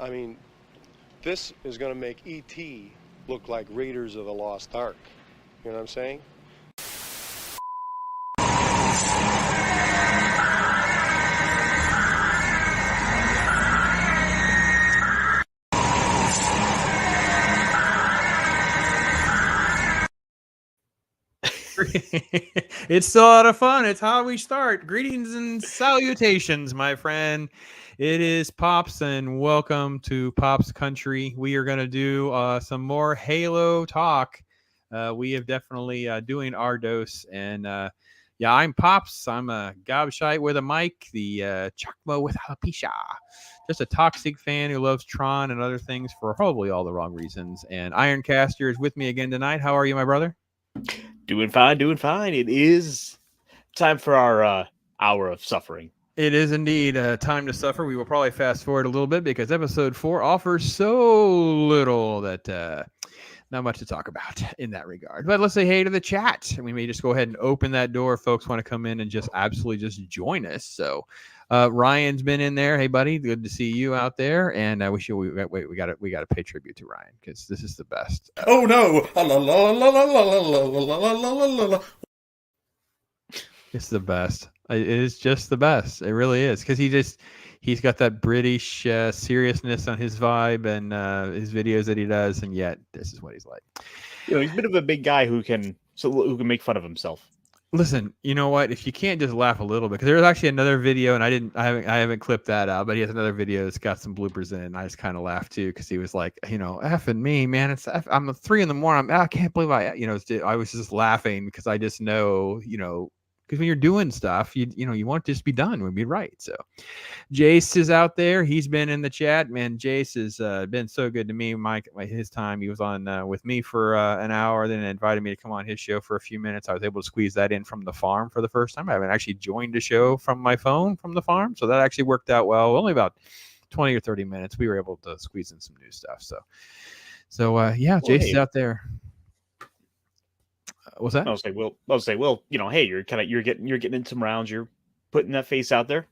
I mean, this is going to make E.T. look like Raiders of the Lost Ark. You know what I'm saying? It's still a lot of fun. It's how we start. Greetings and salutations, my friend. It is Pops, and welcome to Pops Country. We are going to do some more Halo talk. We have definitely doing our dose. And yeah, I'm Pops. I'm a gobshite with a mic, the Chakma with alopecia. Just a toxic fan who loves Tron and other things for probably all the wrong reasons. And Ironcaster is with me again tonight. How are you, my brother? Doing fine. It is time for our hour of suffering. It is indeed time to suffer. We will probably fast forward a little bit because episode 4 offers so little that not much to talk about in that regard. But let's say hey to the chat. We may just go ahead and open that door if folks want to come in and just absolutely just join us. So Ryan's been in there. Hey, buddy, good to see you out there. And we got to pay tribute to Ryan because this is the best. Oh no! It's the best. It is just the best. It really is because he's got that British seriousness on his vibe and his videos that he does, and yet this is what he's like. You know, he's a bit of a big guy who can make fun of himself. Listen, you know what? If you can't just laugh a little bit, because there's actually another video, and I haven't clipped that out, but he has another video that's got some bloopers in it, and I just kind of laughed too because he was like, effing me, man. I'm 3 a.m. I can't believe I was just laughing because I just know, because when you're doing stuff, you want it to just be done. Would be right. So, Jace is out there. He's been in the chat, man. Jace has been so good to me. His time, he was on with me for an hour, then invited me to come on his show for a few minutes. I was able to squeeze that in from the farm for the first time. I haven't actually joined a show from my phone from the farm, so that actually worked out well. Only about 20 or 30 minutes. We were able to squeeze in some new stuff. So yeah, Jace is out there. What's that? I'll say, well, hey, you're getting in some rounds. You're putting that face out there.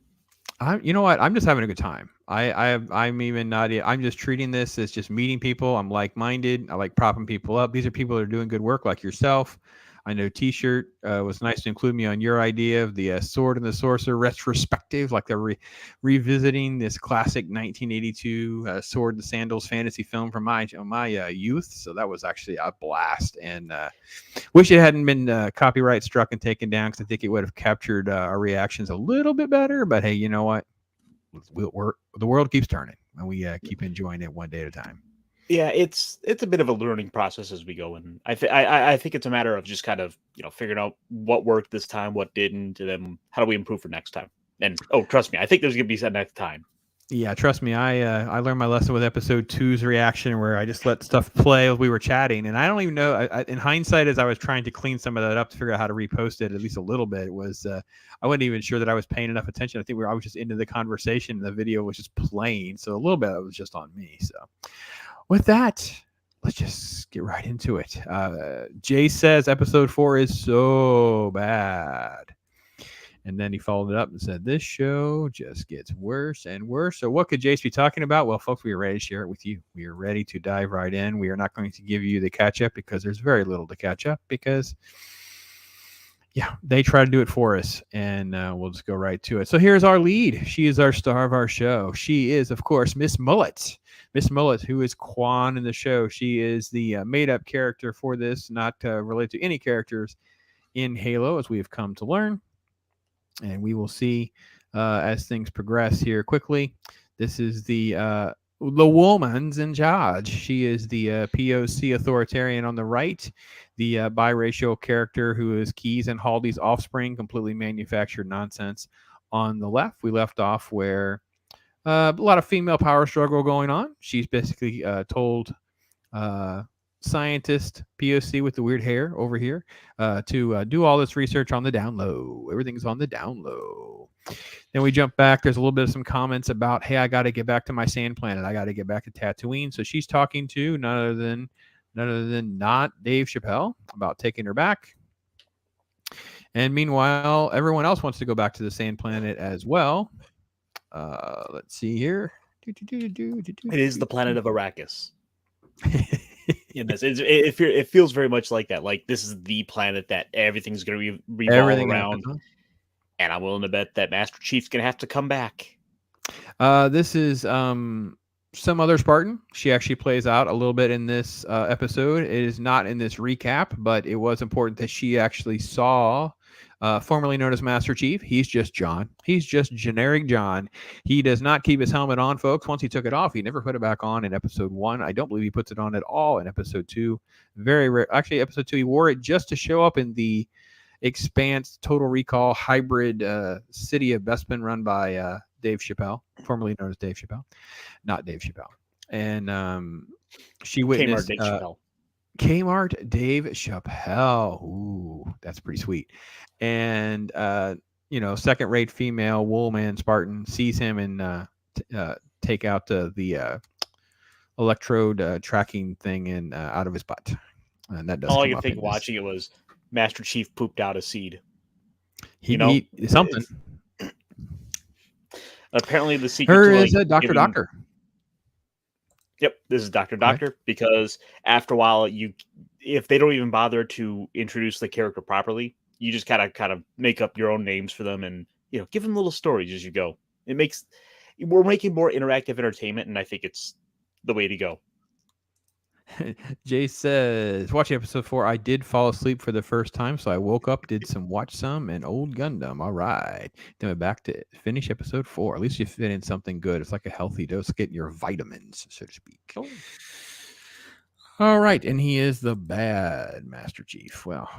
You know what? I'm just having a good time. I'm just treating this as just meeting people. I'm like-minded. I like propping people up. These are people that are doing good work like yourself. I know T-shirt was nice to include me on your idea of the Sword and the Sorcerer retrospective, like they're revisiting this classic 1982 Sword and Sandals fantasy film from my youth. So that was actually a blast, and wish it hadn't been copyright struck and taken down because I think it would have captured our reactions a little bit better. But hey, you know what? The world keeps turning, and we keep enjoying it one day at a time. Yeah, it's a bit of a learning process as we go, and I think it's a matter of just kind of figuring out what worked this time, what didn't, and then how do we improve for next time. And trust me, I think there's gonna be some next time. Yeah, trust me, I learned my lesson with episode 2's reaction, where I just let stuff play as we were chatting, and I don't even know. In hindsight, as I was trying to clean some of that up to figure out how to repost it at least a little bit, it was I wasn't even sure that I was paying enough attention. I think I was just into the conversation, and the video was just playing, so a little bit of it was just on me. So. With that, let's just get right into it. Jay says episode 4 is so bad. And then he followed it up and said, this show just gets worse and worse. So what could Jace be talking about? Well, folks, we are ready to share it with you. We are ready to dive right in. We are not going to give you the catch up because there's very little to catch up because, yeah, they try to do it for us. And we'll just go right to it. So here's our lead. She is our star of our show. She is, of course, Miss Mullet. Miss Mullet, who is Quan in the show. She is the made-up character for this, not related to any characters in Halo, as we have come to learn. And we will see as things progress here quickly. This is the woman's in charge. She is the POC authoritarian on the right, the biracial character who is Keys and Haldy's offspring, completely manufactured nonsense on the left. We left off where a lot of female power struggle going on. She's basically told scientist POC with the weird hair over here to do all this research on the down low. Everything's on the down low. Then we jump back. There's a little bit of some comments about, hey, I got to get back to my sand planet. I got to get back to Tatooine. So she's talking to none other than not Dave Chappelle about taking her back. And meanwhile, everyone else wants to go back to the sand planet as well. Let's see here. It is the planet of Arrakis. In this, it feels very much like that. Like this is the planet that everything's going to revolve Everything around, happens, and I'm willing to bet that Master Chief's going to have to come back. This is some other Spartan. She actually plays out a little bit in this episode. It is not in this recap, but it was important that she actually saw, formerly known as Master Chief. He's just John. He's just generic John. He does not keep his helmet on, folks. Once he took it off, he never put it back on in episode 1. I don't believe he puts it on at all in episode 2. Very rare. Actually, episode 2, he wore it just to show up in the Expanse Total Recall hybrid city of Bespin run by Dave Chappelle, formerly known as Dave Chappelle, not Dave Chappelle. And she witnessed Kmart Dave Chappelle. Ooh, that's pretty sweet. And second-rate female Woolman Spartan sees him and take out the electrode tracking thing and out of his butt. And that does all I could think watching it was Master Chief pooped out a seed. He something. Apparently, the secret Her to, is a Doctor. Yep, this is Doctor, because after a while, if they don't even bother to introduce the character properly, you just kind of make up your own names for them and give them little stories as you go. We're making more interactive entertainment, and I think it's the way to go. Jay says, watching episode 4, I did fall asleep for the first time, so I woke up, watch some, and Old Gundam. All right. Then we're back to finish episode 4. At least you fit in something good. It's like a healthy dose, getting your vitamins, so to speak. Cool. All right. And he is the bad Master Chief. Well,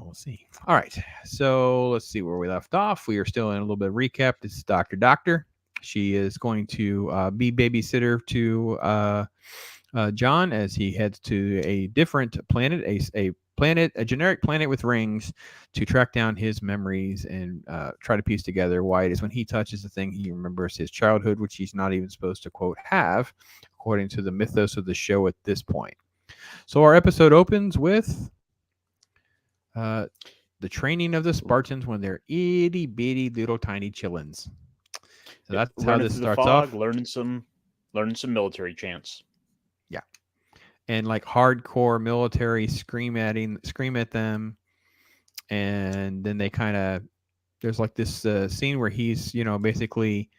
we'll see. All right. So let's see where we left off. We are still in a little bit of recap. This is Doctor. She is going to be babysitter to John as he heads to a different planet, a generic planet with rings, to track down his memories and try to piece together why it is when he touches the thing he remembers his childhood, which he's not even supposed to, quote, have, according to the mythos of the show at this point. So our episode opens with the training of the Spartans when they're itty bitty little tiny chillins. So that's how this starts off. Learning some military chants. Yeah. And like hardcore military scream at them. And then they there's like this scene where he's, basically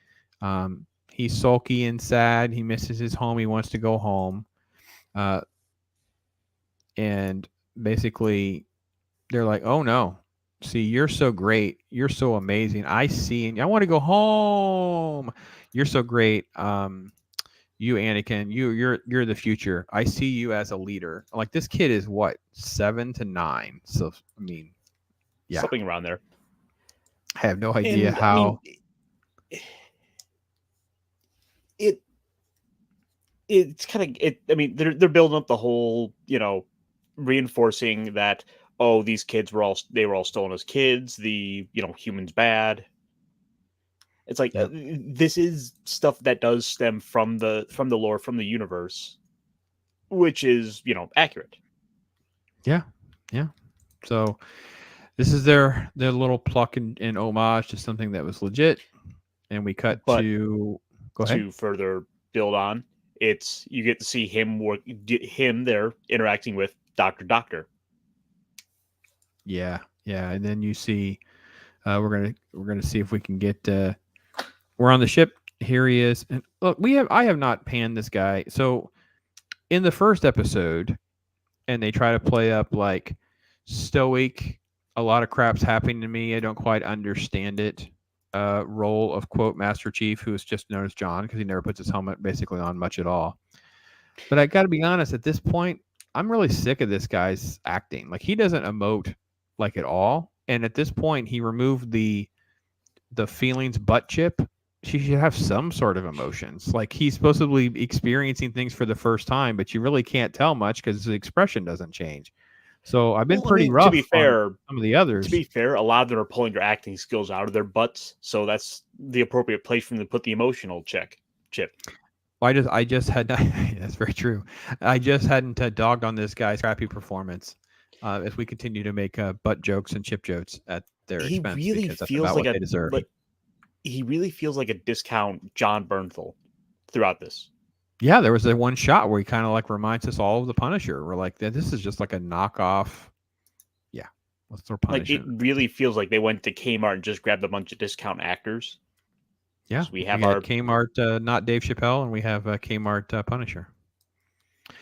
he's sulky and sad. He misses his home. He wants to go home. And basically they're like, oh no, see, you're so great. You're so amazing. I see. And I want to go home. You're so great. You, Anakin, you're the future. I see you as a leader. Like, this kid is what, 7 to 9. So, I mean, yeah, something around there. I have no idea how. It's kind of it. I mean, they're building up the whole, reinforcing that, oh, these kids were all stolen as kids. The humans bad. It's like this is stuff that does stem from the lore, from the universe, which is accurate. Yeah. So this is their little pluck and homage to something that was legit, and we cut to go ahead to further build on. You get to see him there interacting with Doctor. Yeah, and then you see we're gonna see if we can get. We're on the ship. Here he is. And look, I have not panned this guy. So in the first episode, and they try to play up like stoic, a lot of crap's happening to me, I don't quite understand it. Role of, quote, Master Chief, who is just known as John because he never puts his helmet basically on much at all. But I got to be honest, at this point, I'm really sick of this guy's acting. Like, he doesn't emote like at all. And at this point, he removed the feelings butt chip. She should have some sort of emotions. Like, he's supposedly experiencing things for the first time, but you really can't tell much because his expression doesn't change. So I've been pretty rough. To be fair, on some of the others. To be fair, a lot of them are pulling their acting skills out of their butts, so that's the appropriate place for them to put the emotional chip. I just had not, that's very true. I just hadn't dogged on this guy's crappy performance. As we continue to make butt jokes and chip jokes at their expense, really because that's feels about like what they deserve. He really feels like a discount John Bernthal. throughout this. Yeah, there was a one shot where he kind of like reminds us all of the Punisher. We're like, this is just like a knockoff. Yeah, let's throw Like, Punisher. it really feels like they went to Kmart and just grabbed a bunch of discount actors. Yeah, So we have got our Kmart, not Dave Chappelle, and we have Kmart Punisher.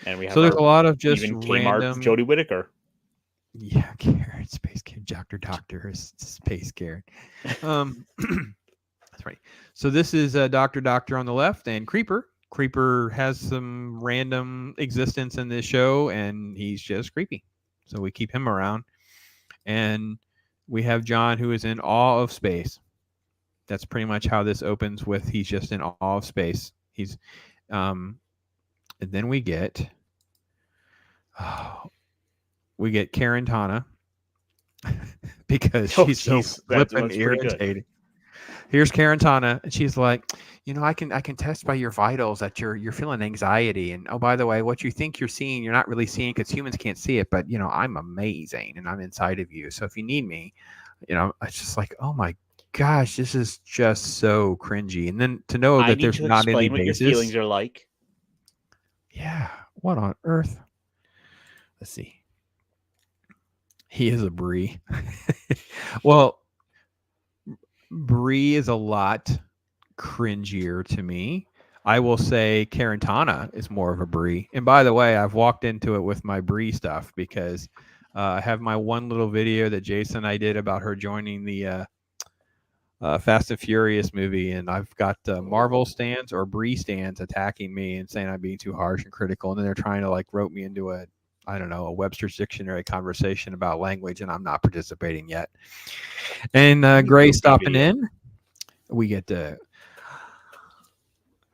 and we have So there's a lot of just even random Kmart Jodie Whittaker. Yeah, Karen, Space Karen, Doctor, Space Karen. That's right. So this is Doctor on the left, and Creeper. Creeper has some random existence in this show, and he's just creepy. So we keep him around, and we have John, who is in awe of space. That's pretty much how this opens with. He's just in awe of space. He's, and then we get Karen Tana because she's so flippin' irritating. Here's Karen Tana, and she's like, I can test by your vitals that you're feeling anxiety, and oh, by the way, what you think you're seeing, you're not really seeing because humans can't see it, but I'm amazing and I'm inside of you. So if you need me, it's just like, oh my gosh, this is just so cringy. And then to know that there's not any basis. Your feelings are like. Yeah, what on earth? Let's see. He is a Bree. Well, Bree is a lot cringier to me. I will say Karen Tana is more of a Bree. And by the way, I've walked into it with my Bree stuff because I have my one little video that Jason and I did about her joining the Fast and Furious movie, and I've got Marvel stands or Bree stands attacking me and saying I'm being too harsh and critical, and then they're trying to like rope me into a Webster's Dictionary conversation about language, and I'm not participating yet. And Gray stopping in. We get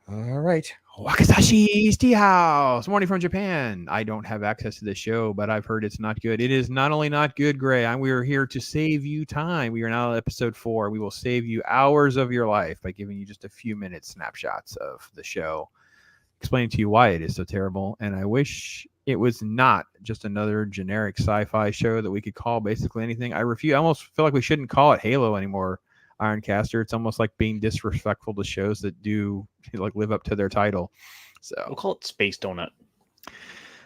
all right. Wakasashi's Tea House. Morning from Japan. I don't have access to the show, but I've heard it's not good. It is not only not good, Gray. We are here to save you time. We are now at episode 4. We will save you hours of your life by giving you just a few minute snapshots of the show, explaining to you why it is so terrible. And I wish it was not just another generic sci-fi show that we could call basically anything. I almost feel like we shouldn't call it Halo anymore, Ironcaster. It's almost like being disrespectful to shows that do like live up to their title. So we'll call it Space Donut.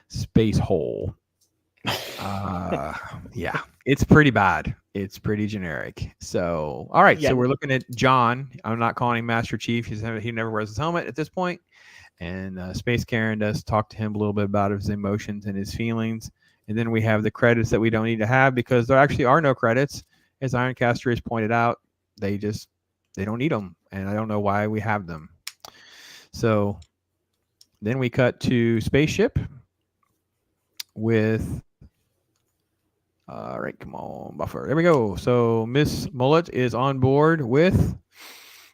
Space Hole. Yeah, it's pretty bad. It's pretty generic. So, all right. Yeah. So we're looking at John. I'm not calling him Master Chief. He never wears his helmet at this point. And Space Karen does talk to him a little bit about his emotions and his feelings. And then we have the credits that we don't need to have because there actually are no credits. As Ironcaster has pointed out, they don't need them. And I don't know why we have them. So then we cut to Spaceship with, all right, come on, buffer. There we go. So Miss Mullet is on board with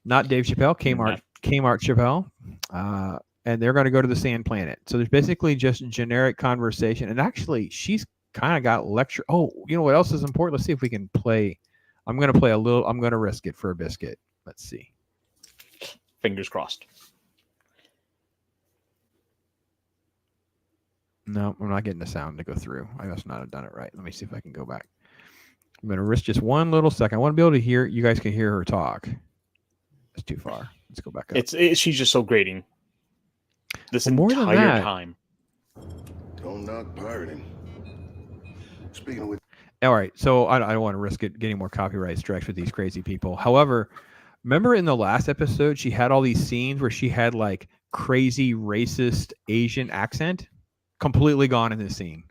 not Dave Chappelle, Kmart Chappelle. And they're going to go to the Sand Planet. So there's basically just generic conversation. And actually, she's kind of got lecture. Oh, you know what else is important? Let's see if we can play. I'm going to play a little. I'm going to risk it for a biscuit. Let's see. Fingers crossed. No, I'm not getting the sound to go through. I must not have done it right. Let me see if I can go back. I'm going to risk just one little second. I want to be able to hear. You guys can hear her talk. That's too far. Let's go back up. She's just so grating. This entire time. Don't knock pirating. Speaking with. All right, so I don't want to risk it getting more copyright strikes with these crazy people. However, remember in the last episode, she had all these scenes where she had like crazy racist Asian accent, completely gone in this scene.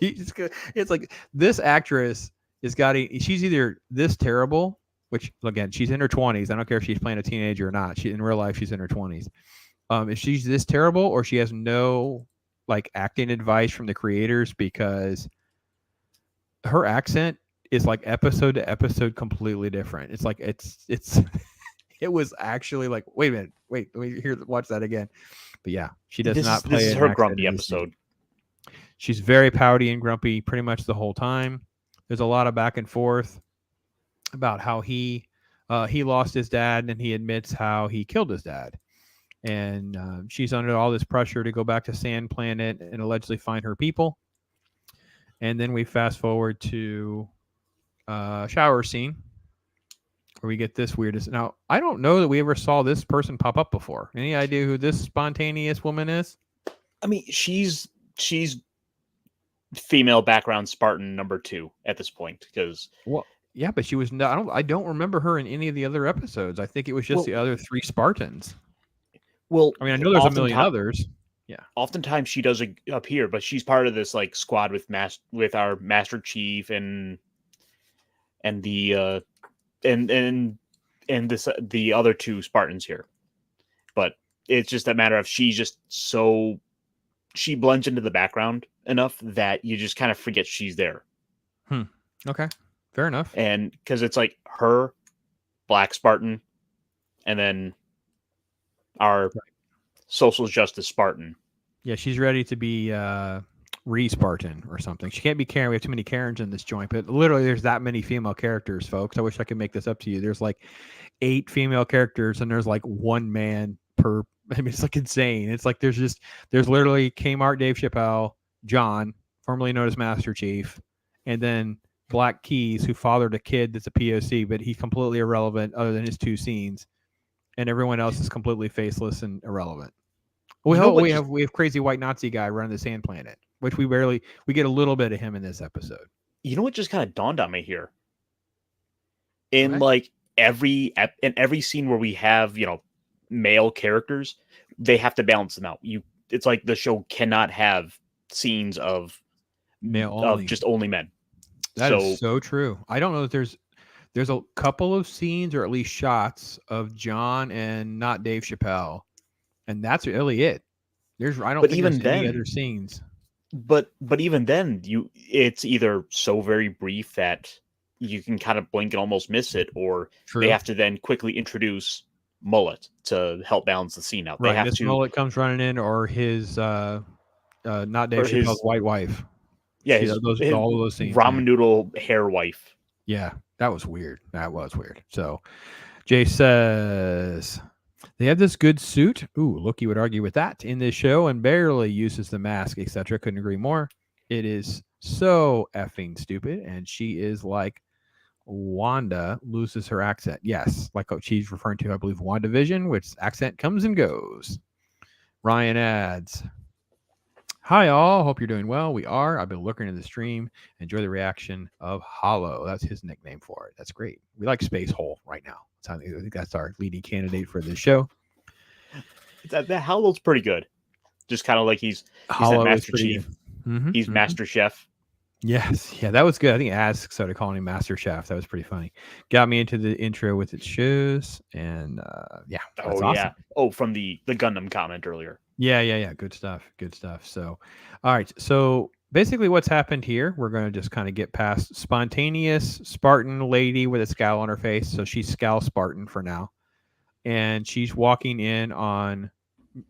It's like this actress she's either this terrible, which again, she's in her 20s. I don't care if she's playing a teenager or not. In real life, she's in her 20s. If she's this terrible or she has no like acting advice from the creators, because her accent is like episode to episode completely different. It's like it was actually like, wait a minute, let me watch that again. But yeah, she does not play. This is her grumpy episode. She's very pouty and grumpy pretty much the whole time. There's a lot of back and forth about how he lost his dad, and he admits how he killed his dad. And she's under all this pressure to go back to Sand Planet and allegedly find her people. And then we fast forward to a shower scene where we get this weirdest. Now, I don't know that we ever saw this person pop up before. Any idea who this spontaneous woman is? I mean, she's female background Spartan number 2 at this point, because Well, yeah, but she was not. I don't remember her in any of the other episodes. I think it was just Well- the other 3 Spartans. well, I mean, I know there's a million others. Oftentimes she does appear, but she's part of this like squad with our Master Chief and the and this the other 2 Spartans here. But it's just a matter of she blends into the background enough that you just kind of forget she's there. Okay, fair enough. And because it's like her, Black Spartan, and then our social justice Spartan. Yeah, she's ready to be re-Spartan or something. She can't be Karen. We have too many Karens in this joint, but literally there's that many female characters, folks. I wish I could make this up to you. There's like 8 female characters and there's like 1 man per. I mean, it's like insane. It's like there's literally Kmart, Dave Chappelle, John, formerly known as Master Chief, and then Black Keys, who fathered a kid that's a POC, but he's completely irrelevant other than his 2 scenes, and everyone else is completely faceless and irrelevant. We have crazy white Nazi guy running the sand planet, which we get a little bit of him in this episode. You know what just kind of dawned on me here? In like every scene where we have, male characters, they have to balance them out. It's like the show cannot have scenes of male only. Of just only men. That is so true. I don't know that there's a couple of scenes or at least shots of John and not Dave Chappelle. And that's really it. I don't think there's any other scenes. But even then, it's either so very brief that you can kind of blink and almost miss it, or they have to then quickly introduce Mullet to help balance the scene out. Right, Mullet comes running in, or his not Dave Chappelle's white wife. Yeah, all of those scenes. Ramen noodle hair wife. Yeah, that was weird. So Jay says they have this good suit. Ooh, Loki would argue with that in this show and barely uses the mask, etc. Couldn't agree more. It is so effing stupid. And she is like Wanda loses her accent. Yes, like she's referring to, I believe, WandaVision, which accent comes and goes. Ryan adds, hi all, hope you're doing well. We are. I've been looking at the stream. Enjoy the reaction of Hollow. That's his nickname for it. That's great. We like Space Hole right now. I think that's our leading candidate for this show. That Hollow's pretty good. Just kind of like he's that Master Chief. Mm-hmm, he's Master Chef. Yes. Yeah, that was good. I think Az started calling him Master Chef. That was pretty funny. Got me into the intro with its shows. And yeah, that's awesome. Yeah. Oh, from the Gundam comment earlier. Yeah. Good stuff. So, all right. So basically what's happened here, we're going to just kind of get past spontaneous Spartan lady with a scowl on her face. So she's Scowl Spartan for now. And she's walking in on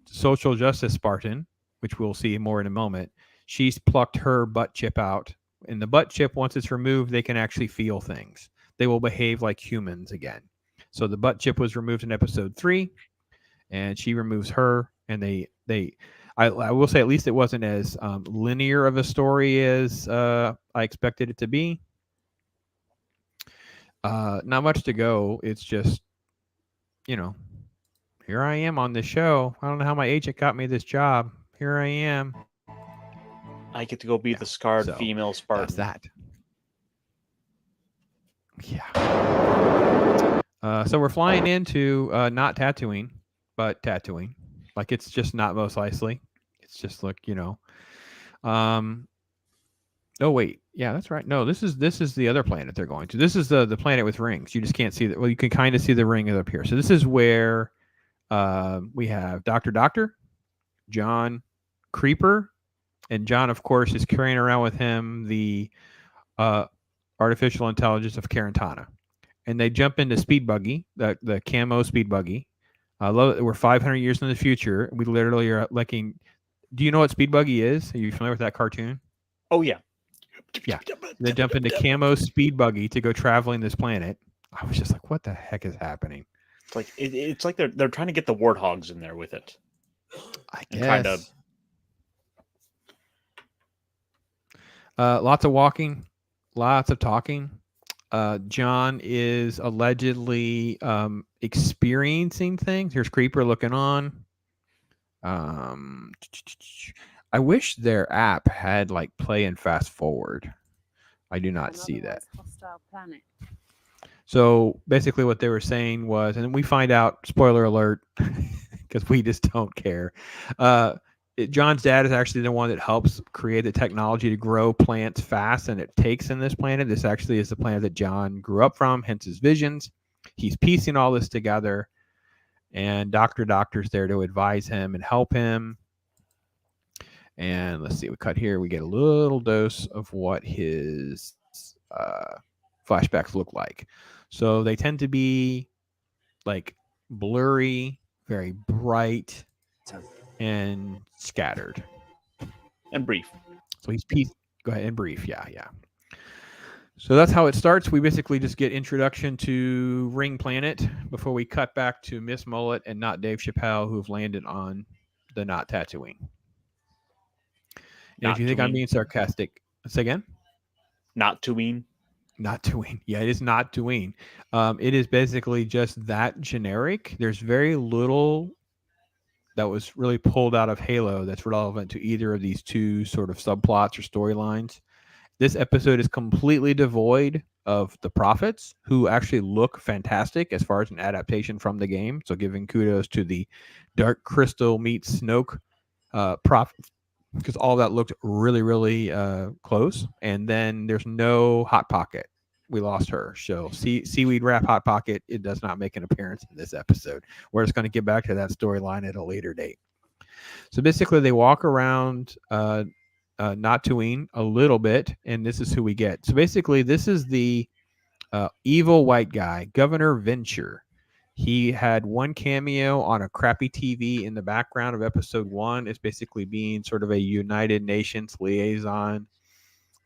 social justice Spartan, which we'll see more in a moment. She's plucked her butt chip out. And the butt chip, once it's removed, they can actually feel things. They will behave like humans again. So the butt chip was removed in episode 3. And she removes her. And I will say at least it wasn't as linear of a story as I expected it to be. Not much to go. It's just, here I am on this show. I don't know how my agent got me this job. Here I am. I get to go be the scarred female Spartan. That's that. Yeah. So we're flying into not Tatooine, but Tatooine. Like it's just not Mos Eisley. It's just like, oh wait. Yeah, that's right. No, this is the other planet they're going to. This is the planet with rings. You just can't see that. Well, you can kind of see the ring up here. So this is where we have Doctor, John Creeper, and John, of course, is carrying around with him the artificial intelligence of Carantana. And they jump into Speed Buggy, the camo Speed Buggy. I love it. We're 500 years in the future. We literally are looking. Do you know what Speed Buggy is? Are you familiar with that cartoon? Oh, yeah. Yeah. They jump into camo Speed Buggy to go traveling this planet. I was just like, what the heck is happening? It's like they're trying to get the warthogs in there with it. I guess. Kind of. Lots of walking, lots of talking. John is allegedly experiencing things. Here's Creeper looking on. I wish their app had like play and fast forward. I do not see that. Hostile planet. So basically, what they were saying was, and we find out, spoiler alert, because we just don't care. John's dad is actually the one that helps create the technology to grow plants fast, and it takes in this planet. This actually is the planet that John grew up from, hence his visions. He's piecing all this together, and Doctor's there to advise him and help him. And let's see, we cut here. We get a little dose of what his flashbacks look like. So they tend to be like blurry, very bright, and scattered. And brief. So he's pieced. Go ahead, and brief. Yeah. So that's how it starts. We basically just get introduction to Ring Planet before we cut back to Miss Mullet and not Dave Chappelle, who've landed on the not Tatooine. And if you think I'm being sarcastic, say again. Not Tatooine. Not Tatooine. Yeah, it is not Tatooine. It is basically just that generic. There's very little that was really pulled out of Halo that's relevant to either of these two sort of subplots or storylines. This episode is completely devoid of the prophets, who actually look fantastic as far as an adaptation from the game. So giving kudos to the Dark Crystal meets Snoke prophet, because all that looked really, really close. And then there's no Hot Pocket. We lost her. So Seaweed Wrap Hot Pocket, it does not make an appearance in this episode. We're just going to get back to that storyline at a later date. So basically, they walk around not Tatooine a little bit, and this is who we get. So basically, this is the evil white guy, Governor Venture. He had one cameo on a crappy TV in the background of episode 1. It's basically being sort of a United Nations liaison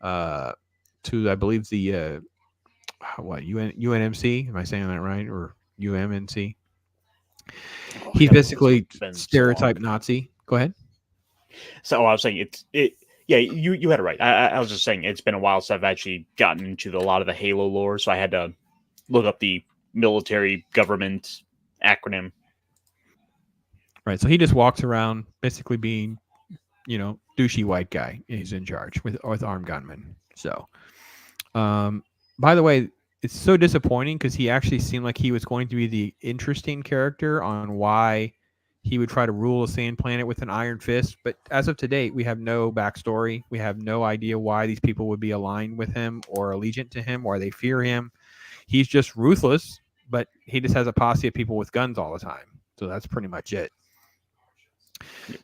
to, I believe, the UNMC. Am I saying that right? Or UMNC? He's basically stereotype Nazi. Go ahead. So I was saying yeah, you had it right. I was just saying it's been a while since I've actually gotten into a lot of the Halo lore, so I had to look up the military government acronym. Right. So he just walks around basically being, douchey white guy. He's in charge with armed gunmen. So, by the way, it's so disappointing because he actually seemed like he was going to be the interesting character on why he would try to rule a sand planet with an iron fist. But as of today, we have no backstory. We have no idea why these people would be aligned with him or allegiant to him or they fear him. He's just ruthless, but he just has a posse of people with guns all the time. So that's pretty much it.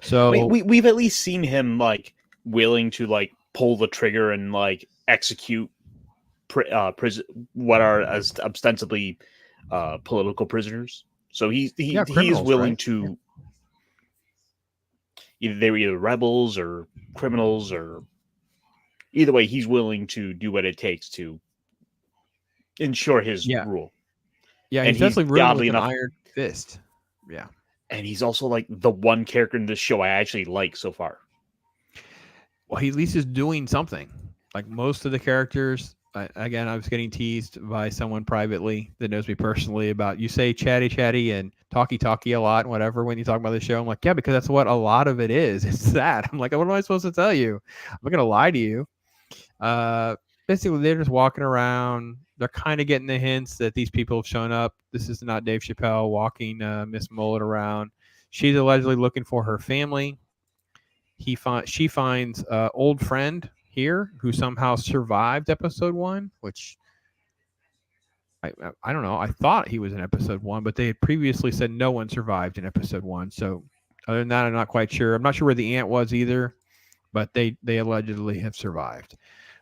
So we've at least seen him like willing to like pull the trigger and like execute what are as ostensibly political prisoners. So he's willing right? to either they were either rebels or criminals, or either way, he's willing to do what it takes to ensure his rule. Yeah, and he's definitely ruling with an enough, iron fist. Yeah. And he's also like the one character in this show I actually like so far. Well, he at least is doing something. Like most of the characters, again, I was getting teased by someone privately that knows me personally about, you say chatty and talky a lot and whatever when you talk about the show. I'm like, yeah, because that's what a lot of it is. It's that. I'm like, what am I supposed to tell you? I'm not going to lie to you. Basically, they're just walking around. They're kind of getting the hints that these people have shown up. This is not Dave Chappelle walking Miss Mullet around. She's allegedly looking for her family. She finds an old friend here who somehow survived episode 1, which I don't know. I thought he was in episode 1, but they had previously said no one survived in episode 1. So other than that, I'm not quite sure. I'm not sure where the ant was either, but they allegedly have survived.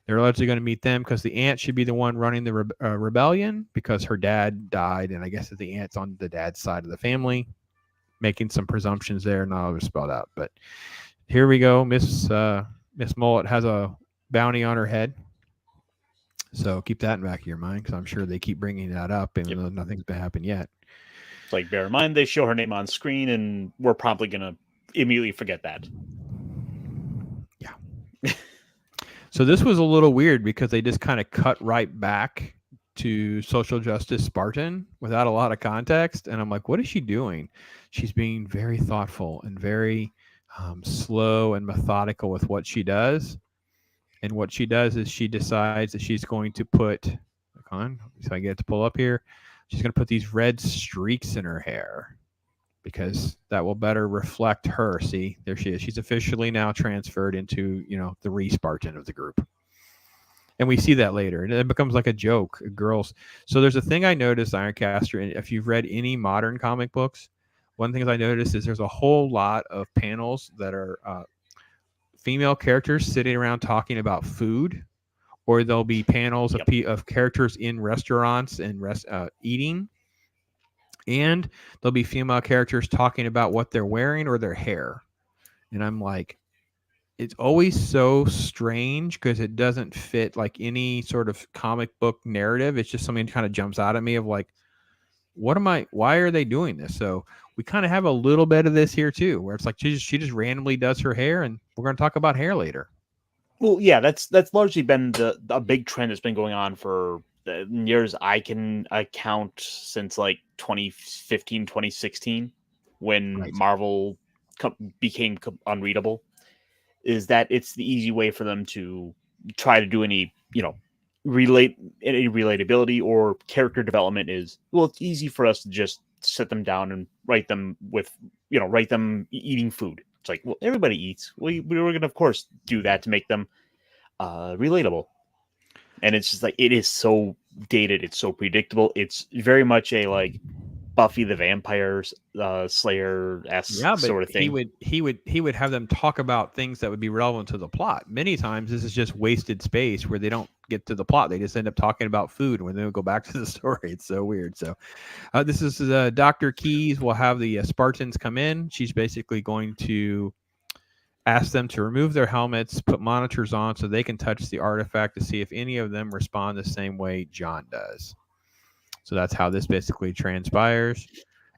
They're allegedly going to meet them because the aunt should be the one running the rebellion because her dad died, and I guess that the aunt's on the dad's side of the family, making some presumptions there, not always spelled out. But here we go. Miss Mullet has a bounty on her head, so keep that in the back of your mind because I'm sure they keep bringing that up, even though nothing's been happened yet. It's like, bear in mind they show her name on screen, and we're probably going to immediately forget that. So this was a little weird because they just kind of cut right back to social justice Spartan without a lot of context. And I'm like, what is she doing? She's being very thoughtful and very slow and methodical with what she does. And what she does is she decides that she's going to put, so I get it to pull up here. She's going to put these red streaks in her hair because that will better reflect her. See, there she is. She's officially now transferred into, the re-Spartan of the group. And we see that later. And it becomes like a joke. Girls. So there's a thing I noticed, Ironcaster, and if you've read any modern comic books, one thing I noticed is there's a whole lot of panels that are female characters sitting around talking about food, or there'll be panels of characters in restaurants and eating, and there'll be female characters talking about what they're wearing or their hair. And I'm like, it's always so strange because it doesn't fit like any sort of comic book narrative. It's just something that kind of jumps out at me of like, why are they doing this? So we kind of have a little bit of this here too, where it's like she just randomly does her hair, and we're going to talk about hair later. Well, yeah, that's largely been a big trend that's been going on for years I can account since like 2015, 2016, when Marvel became unreadable. Is that it's the easy way for them to try to do any relatability or character development is, well, it's easy for us to just sit them down and write them eating food. It's like, well, everybody eats. We were going to, of course, do that to make them relatable. And it's just like, it is so dated. It's so predictable. It's very much a like Buffy the Vampire Slayer-esque sort of thing. He would have them talk about things that would be relevant to the plot. Many times this is just wasted space where they don't get to the plot. They just end up talking about food when they go back to the story. It's so weird. So this is Dr. Keyes will have the Spartans come in. She's basically going to ask them to remove their helmets, put monitors on so they can touch the artifact to see if any of them respond the same way John does. So that's how this basically transpires.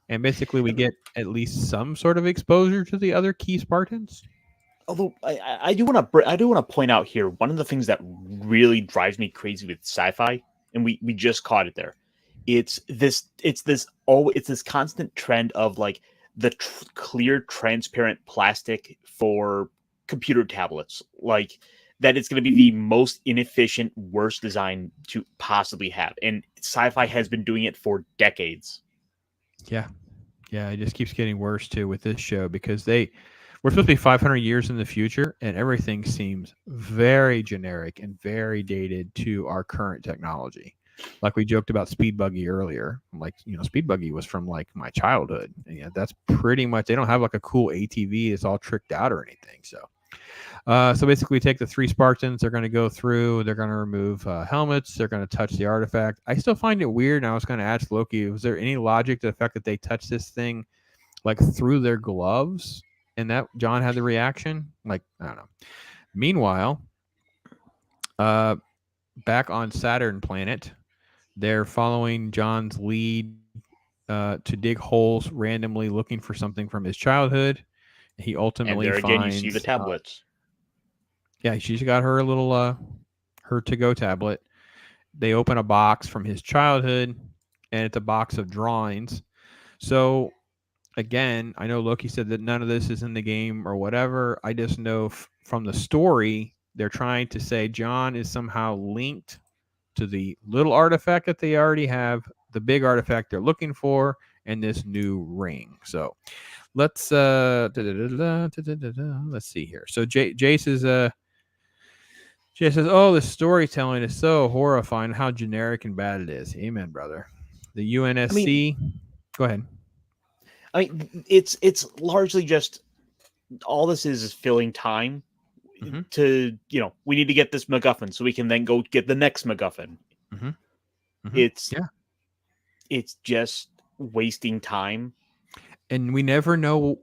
And basically we get at least some sort of exposure to the other key Spartans. Although I do want to point out here, one of the things that really drives me crazy with sci-fi, and we just caught it there. It's this constant trend of like the clear, transparent plastic for computer tablets, like that it's going to be the most inefficient, worst design to possibly have. And sci-fi has been doing it for decades. Yeah. It just keeps getting worse too with this show because we're supposed to be 500 years in the future, and everything seems very generic and very dated to our current technology. Like we joked about Speed Buggy earlier. Like, Speed Buggy was from like my childhood. And yeah, that's pretty much, they don't have like a cool ATV. It's all tricked out or anything. So basically we take the 3 Spartans. They're going to go through, they're going to remove helmets. They're going to touch the artifact. I still find it weird. And I was going to ask Loki, was there any logic to the fact that they touched this thing like through their gloves and that John had the reaction? Like, I don't know. Meanwhile, back on Saturn planet, they're following John's lead to dig holes randomly, looking for something from his childhood. He ultimately finds. And there again, you see the tablets. Yeah, she's got her little her to-go tablet. They open a box from his childhood, and it's a box of drawings. So, again, I know Loki said that none of this is in the game or whatever. I just know from the story, they're trying to say John is somehow linked to the little artifact that they already have, the big artifact they're looking for, and this new ring. So let's see here. So Jay says, oh, the storytelling is so horrifying, how generic and bad it is. Amen, brother. The UNSC. Go ahead. I mean, it's largely just all this is filling time. Mm-hmm. To we need to get this MacGuffin so we can then go get the next MacGuffin. Mm-hmm. Mm-hmm. It's just wasting time, and we never know.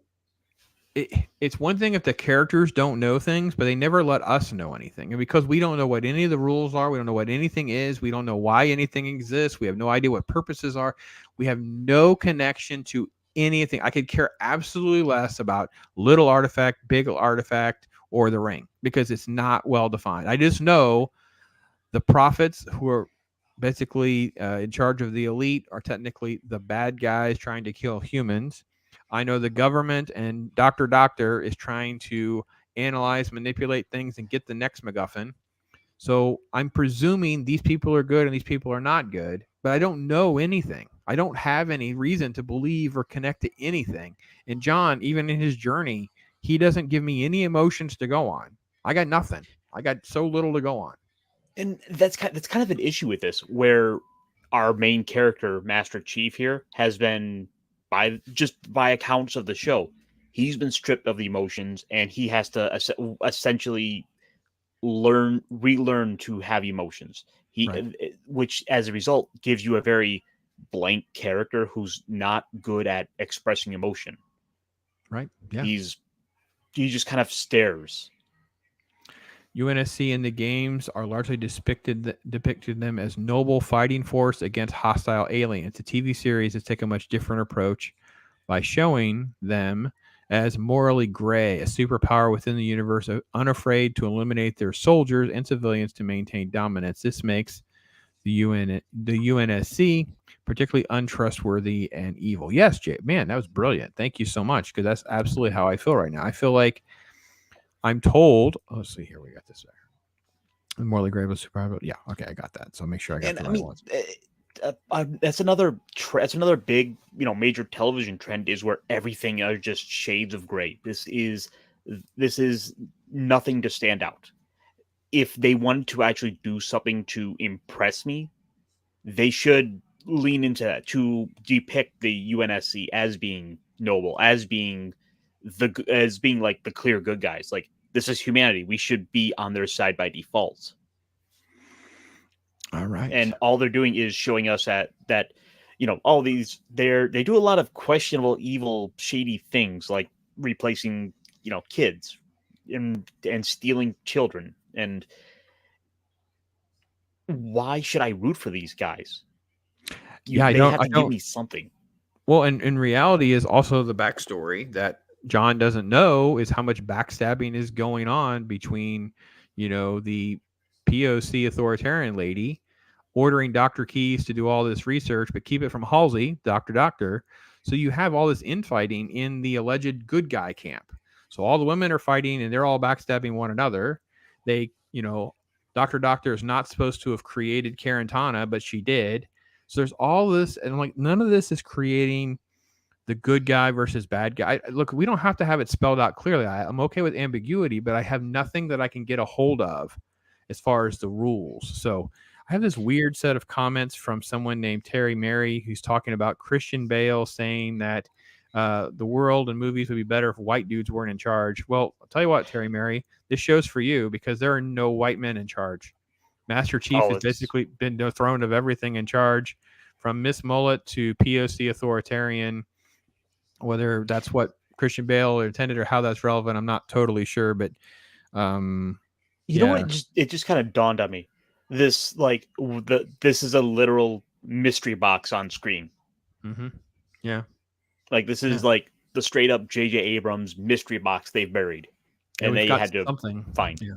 It's one thing if the characters don't know things, but they never let us know anything, and because we don't know what any of the rules are, we don't know what anything is, we don't know why anything exists, we have no idea what purposes are, we have no connection to anything. I could care absolutely less about little artifact, big artifact, or the ring, because it's not well defined. I just know the prophets who are basically in charge of the elite are technically the bad guys trying to kill humans. I know the government and Doctor is trying to analyze, manipulate things, and get the next MacGuffin. So I'm presuming these people are good and these people are not good, but I don't know anything. I don't have any reason to believe or connect to anything. And John, even in his journey, he doesn't give me any emotions to go on. I got nothing. I got so little to go on. And that's kind of an issue with this, where our main character, Master Chief here, has been by accounts of the show, he's been stripped of the emotions, and he has to essentially relearn to have emotions. Right. Which as a result gives you a very blank character who's not good at expressing emotion. Right. Yeah. He just kind of stares. UNSC in the games are largely depicted them as noble fighting force against hostile aliens. The TV series has taken a much different approach by showing them as morally gray, a superpower within the universe, unafraid to eliminate their soldiers and civilians to maintain dominance. This makes the UNSC particularly untrustworthy and evil. Yes, Jay, man, that was brilliant. Thank you so much, because that's absolutely how I feel right now. I feel like I'm told. Oh, let's see here. We got this there. Morally grave was super. Yeah. Okay, I got that. So make sure I got the right ones. That's another big, major television trend, is where everything are just shades of gray. This is nothing to stand out. If they wanted to actually do something to impress me, they should lean into that, to depict the UNSC as being noble, as being like the clear good guys. Like, this is humanity. We should be on their side by default. All right. And all they're doing is showing us that all these, they do a lot of questionable, evil, shady things, like replacing, kids and stealing children. And why should I root for these guys? I don't give me something. Well, and in reality is also the backstory that John doesn't know, is how much backstabbing is going on between, the POC authoritarian lady ordering Dr. Keyes to do all this research, but keep it from Halsey, Doctor. So you have all this infighting in the alleged good guy camp. So all the women are fighting and they're all backstabbing one another. They, Doctor is not supposed to have created Carantana, but she did. So there's all this, and like none of this is creating the good guy versus bad guy. Look, we don't have to have it spelled out clearly. I'm okay with ambiguity, but I have nothing that I can get a hold of as far as the rules. So I have this weird set of comments from someone named Terry Mary, who's talking about Christian Bale saying that the world and movies would be better if white dudes weren't in charge. Well, I'll tell you what, Terry Mary, this show's for you, because there are no white men in charge. Master Chief has basically been the throne of everything in charge, from Miss Mullet to POC authoritarian. Whether that's what Christian Bale intended or how that's relevant, I'm not totally sure. But know what? It just kind of dawned on me. This is a literal mystery box on screen. Mm-hmm. Yeah. Like, this is like the straight up J.J. Abrams mystery box they've buried, and they had to find. Yeah.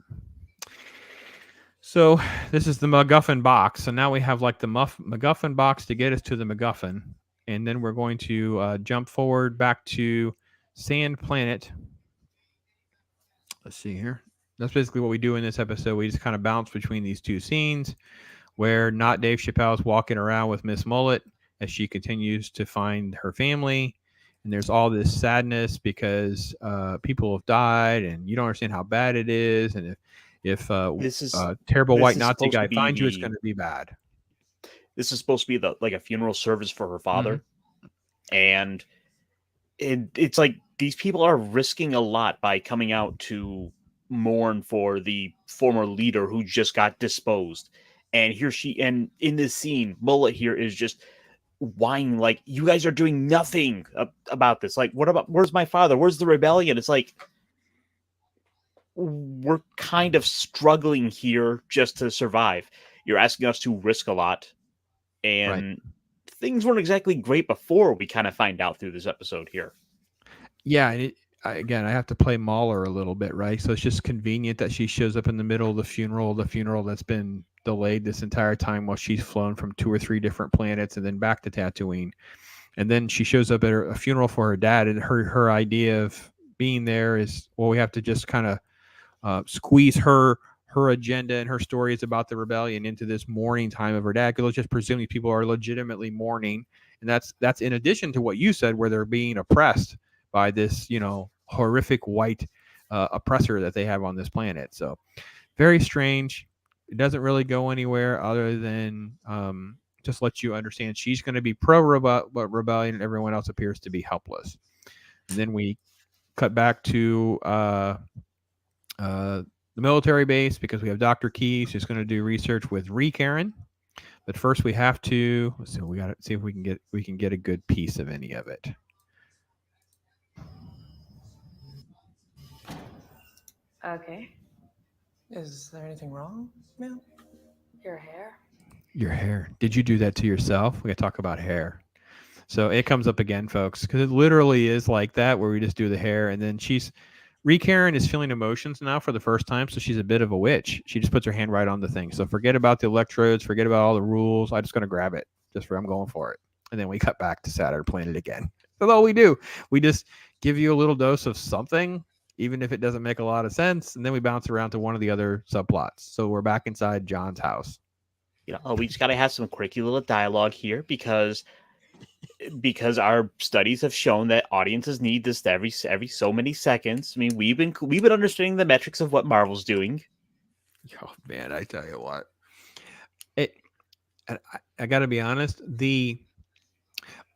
So this is the MacGuffin box. So now we have like the MacGuffin box to get us to the MacGuffin. And then we're going to jump forward back to Sand Planet. Let's see here. That's basically what we do in this episode. We just kind of bounce between these two scenes where not Dave Chappelle's walking around with Miss Mullet as she continues to find her family. And there's all this sadness because people have died and you don't understand how bad it is. And if terrible white Nazi guy finds you, it's going to be bad. This is supposed to be like a funeral service for her father. Mm-hmm. And it's like these people are risking a lot by coming out to mourn for the former leader who just got disposed. And in this scene, Mullet here is just whining like, you guys are doing nothing about this. Like, where's my father? Where's the rebellion? It's like, we're kind of struggling here just to survive. You're asking us to risk a lot. And things weren't exactly great before we kind of find out through this episode here. Yeah, and again, I have to play Mahler a little bit, right? So it's just convenient that she shows up in the middle of the funeral that's been delayed this entire time while she's flown from 2 or 3 different planets and then back to Tatooine. And then she shows up at a funeral for her dad, and her idea of being there is, well, we have to just kind of squeeze her agenda and her stories about the rebellion into this mourning time of her dad, because let's just presume these people are legitimately mourning, and that's in addition to what you said, where they're being oppressed by this, you know, horrific white oppressor that they have on this planet. So very strange. It doesn't really go anywhere other than just let you understand she's going to be pro-rebellion and everyone else appears to be helpless. And then we cut back to the military base, because we have Dr. Keyes who's going to do research with Karen. But first we have to, so we got to see if we can get a good piece of any of it. Okay. Is there anything wrong, ma'am? Your hair? Your hair. Did you do that to yourself? We got to talk about hair. So it comes up again, folks, because it literally is like that, where we just do the hair, and then Karen is feeling emotions now for the first time, so she's a bit of a witch. She just puts her hand right on the thing. So forget about the electrodes, forget about all the rules. I'm just going to grab it, I'm going for it. And then we cut back to Saturn Planet again. That's all we do. We just give you a little dose of something, even if it doesn't make a lot of sense, and then we bounce around to one of the other subplots. So we're back inside John's house. We just got to have some quirky little dialogue here, because our studies have shown that audiences need this every so many seconds. I mean, we've been understanding the metrics of what Marvel's doing. Oh man, I tell you what, I got to be honest.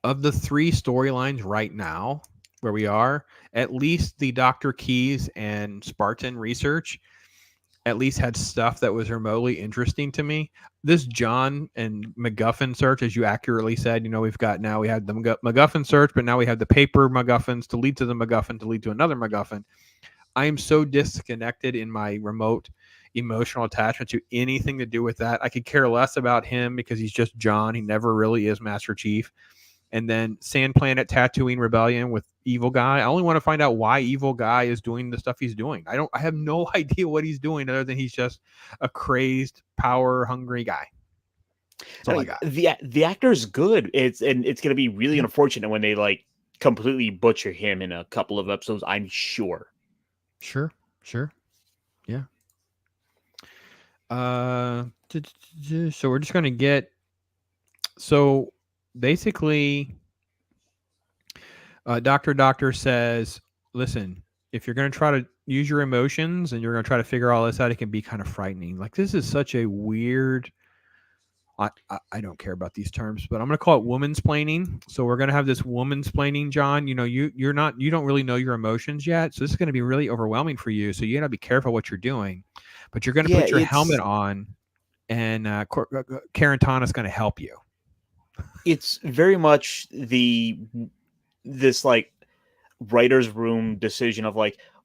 Of the 3 storylines right now where we are, at least the Dr. Keyes and Spartan research at least had stuff that was remotely interesting to me. This John and MacGuffin search, as you accurately said, we have the MacGuffin search, but now we have the paper MacGuffins to lead to the MacGuffin to lead to another MacGuffin. I am so disconnected in my remote emotional attachment to anything to do with that. I could care less about him because he's just John. He never really is Master Chief. And then Sand Planet Tatooine Rebellion with Evil Guy. I only want to find out why Evil Guy is doing the stuff he's doing. I have no idea what he's doing other than he's just a crazed, power-hungry guy. That's all I got. The actor's good. It's going to be really unfortunate when they completely butcher him in a couple of episodes, I'm sure. Sure. Yeah. So we're just going to get... So... Basically, Doctor says, listen, if you're going to try to use your emotions and you're going to try to figure all this out, it can be kind of frightening. Like, this is such a weird, I don't care about these terms, but I'm going to call it womansplaining. So we're going to have this womansplaining, John. You don't really know your emotions yet. So this is going to be really overwhelming for you. So you got to be careful what you're doing, but you're going to put your helmet on, and Karen Tana's going to help you. It's very much this writer's room decision of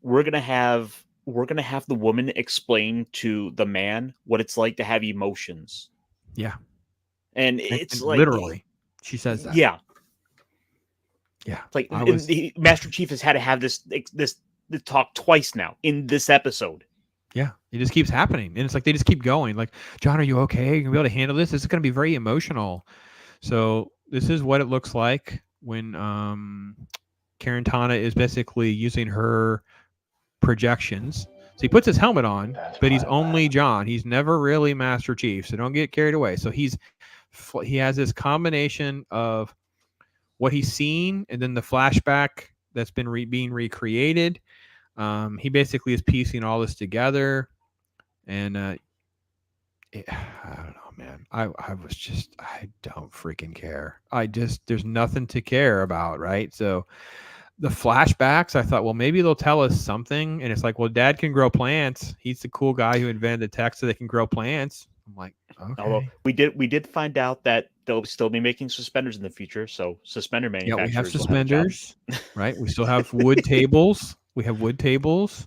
we're gonna have the woman explain to the man what it's like to have emotions. Yeah, and it's literally she says that. Yeah. It's the Master Chief has had to have this talk twice now in this episode. Yeah, it just keeps happening, and it's like they just keep going. Like, John, are you okay? Are you gonna be able to handle this? This is gonna be very emotional. So this is what it looks like when Karen Tana is basically using her projections. So he puts his helmet on, but he's only John. He's never really Master Chief, so don't get carried away. So he has this combination of what he's seen and then the flashback that's been being recreated. He basically is piecing all this together, and I don't know. Man, I don't freaking care. There's nothing to care about, right? So the flashbacks, I thought, well, maybe they'll tell us something. And it's like, well, Dad can grow plants. He's the cool guy who invented the tech so they can grow plants. I'm like, okay. Although we did find out that they'll still be making suspenders in the future. So suspender manufacturers. Yeah, we have suspenders, right? We still have wood tables. We have wood tables.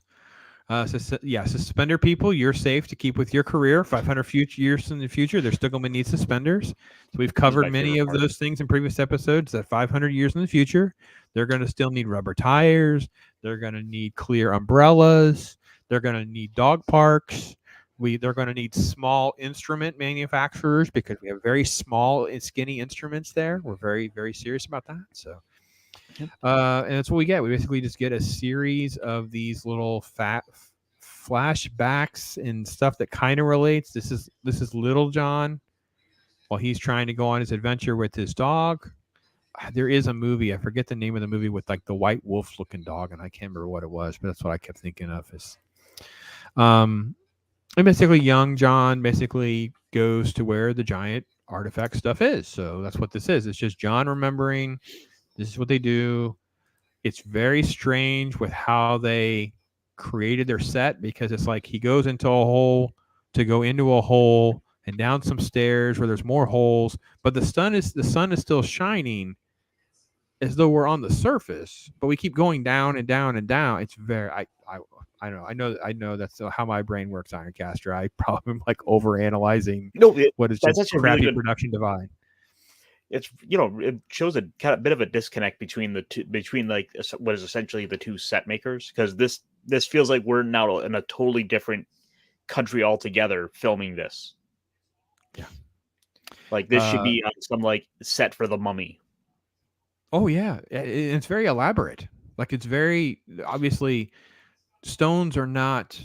Suspender people, you're safe to keep with your career. 500 years in the future, they're still going to need suspenders. So we've covered many of those things in previous episodes. That 500 years in the future, they're going to still need rubber tires. They're going to need clear umbrellas. They're going to need dog parks. they're going to need small instrument manufacturers because we have very small and skinny instruments there. We're very, very serious about that. So, Yep. and that's what we get. We basically just get a series of these little flashbacks and stuff that kind of relates. This is Little John while he's trying to go on his adventure with his dog. There is a movie. I forget the name of the movie with like the white wolf looking dog, and I can't remember what it was, but that's what I kept thinking of. And basically, young John basically goes to where the giant artifact stuff is. So that's what this is. It's just John remembering. This is what they do. It's very strange with how they created their set because it's like he goes into a hole to go into a hole and down some stairs where there's more holes, but the sun is still shining as though we're on the surface, but we keep going down and down and down. It's very I don't know. I know that's how my brain works, Ironcaster. I probably am like overanalyzing what is just actually crappy really good. production design. It's it shows a kind of bit of a disconnect between the two, between like what is essentially the two set makers, because this feels like we're now in a totally different country altogether filming this. Yeah, like this should be on some like set for The Mummy. Oh yeah, it's very elaborate. Like it's very obviously stones are not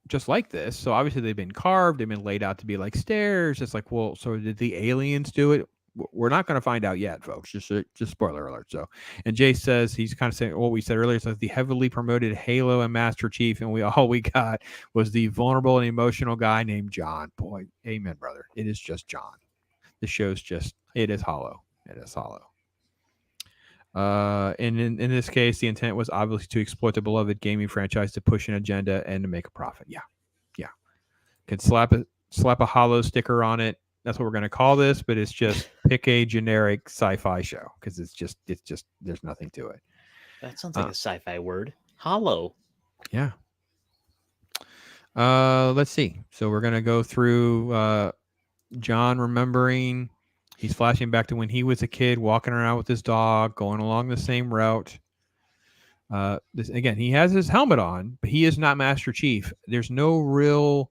just like this. So obviously they've been carved, they've been laid out to be like stairs. It's like, well, so did the aliens do it? We're not going to find out yet, folks. Just spoiler alert. So, and Jay says he's kind of saying what we said earlier. Says the heavily promoted Halo and Master Chief, and all we got was the vulnerable and emotional guy named John. Boy, amen, brother. It is just John. The show's just it is hollow. It is hollow. And in this case, the intent was obviously to exploit the beloved gaming franchise to push an agenda and to make a profit. Yeah. Could slap a hollow sticker on it. That's what we're going to call this, but it's just pick a generic sci-fi show because it's just there's nothing to it. That sounds like a sci-fi word. Hollow. Yeah. Let's see. So we're going to go through John remembering. He's flashing back to when he was a kid, walking around with his dog, going along the same route. Again, he has his helmet on, but he is not Master Chief. There's no real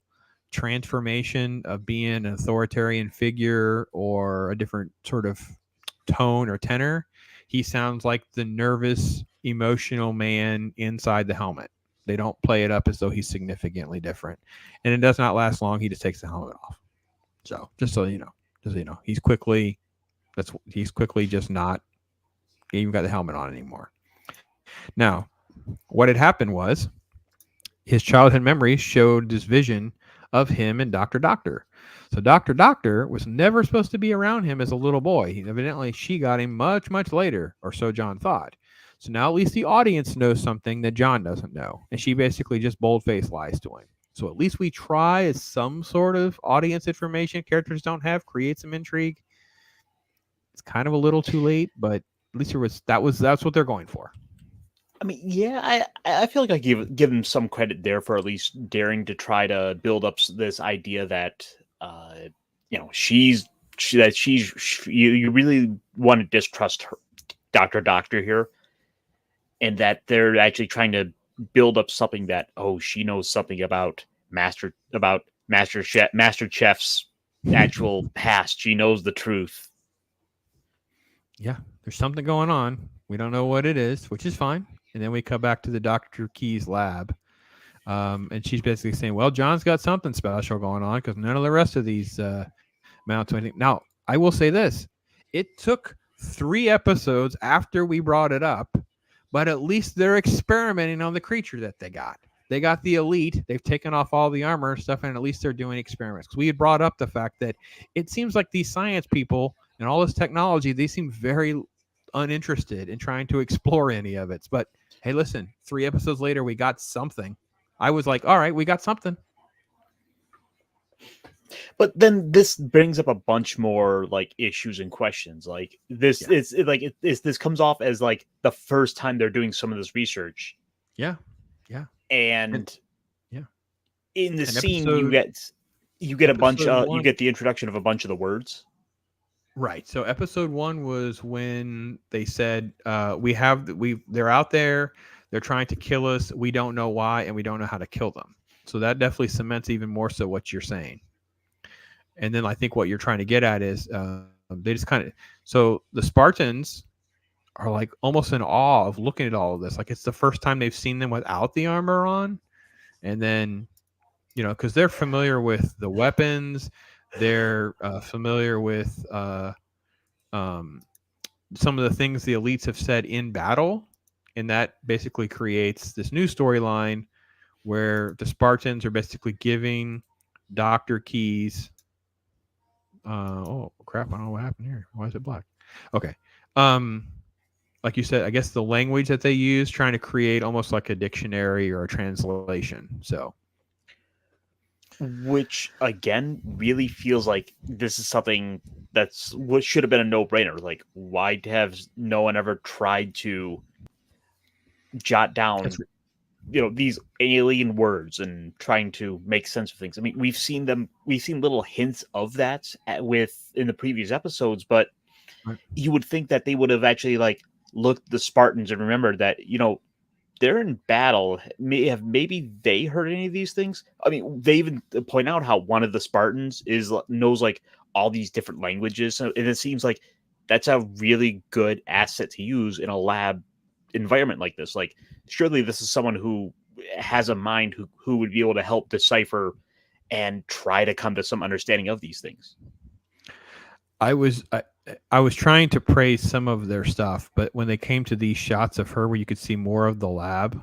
transformation of being an authoritarian figure or a different sort of tone or tenor. He sounds like the nervous, emotional man inside the helmet. They don't play it up as though he's significantly different. And it does not last long. He just takes the helmet off. So just so you know. He's quickly just not even got the helmet on anymore. Now, what had happened was his childhood memories showed this vision of him and Dr. Doctor. So Dr. Doctor was never supposed to be around him as a little boy. Evidently, she got him much, much later, or so John thought. So now at least the audience knows something that John doesn't know. And she basically just bold-faced lies to him. So at least we try as some sort of audience information characters don't have, create some intrigue. It's kind of a little too late, but at least that's what they're going for. I mean, yeah, I feel like I give them some credit there for at least daring to try to build up this idea that you really want to distrust her, Dr. Doctor here, and that they're actually trying to build up something that she knows something about Master Chef's actual past. She knows the truth. Yeah, there's something going on. We don't know what it is, which is fine. And then we come back to the Dr. Key's lab. And she's basically saying, well, John's got something special going on because none of the rest of these amount to anything. Now, I will say this. It took 3 episodes after we brought it up, but at least they're experimenting on the creature that they got. They got the elite. They've taken off all the armor and stuff, and at least they're doing experiments. We had brought up the fact that it seems like these science people and all this technology, they seem very uninterested in trying to explore any of it. But hey, listen, 3 episodes later, we got something. I was like, all right, we got something. But then this brings up a bunch more like issues and questions. Like this, this comes off as like the first time they're doing some of this research. Yeah. And in the scene, episode, you get a bunch of you get the introduction of a bunch of the words. Right. So episode 1 was when they said they're out there, they're trying to kill us, we don't know why, and we don't know how to kill them. So that definitely cements even more so what you're saying. And then I think what you're trying to get at is they just kind of, so the Spartans are like almost in awe of looking at all of this. Like it's the first time they've seen them without the armor on. And then, you know, because they're familiar with the weapons, they're familiar with some of the things the elites have said in battle. And that basically creates this new storyline where the Spartans are basically giving Dr. Keys. Oh crap! I don't know what happened here. Why is it black? Okay. Like you said, I guess the language that they use, trying to create almost like a dictionary or a translation. So, which again really feels like this is something that's what should have been a no-brainer. Like, why have no one ever tried to jot down, these alien words and trying to make sense of things? I mean, we've seen little hints of that in the previous episodes, but you would think that they would have actually like looked at the Spartans and remembered that, they're in battle. Maybe they heard any of these things. I mean, they even point out how one of the Spartans knows like all these different languages. So, and it seems like that's a really good asset to use in a lab environment like this. Like, surely this is someone who has a mind who would be able to help decipher and try to come to some understanding of these things. I was trying to praise some of their stuff, but when they came to these shots of her where you could see more of the lab,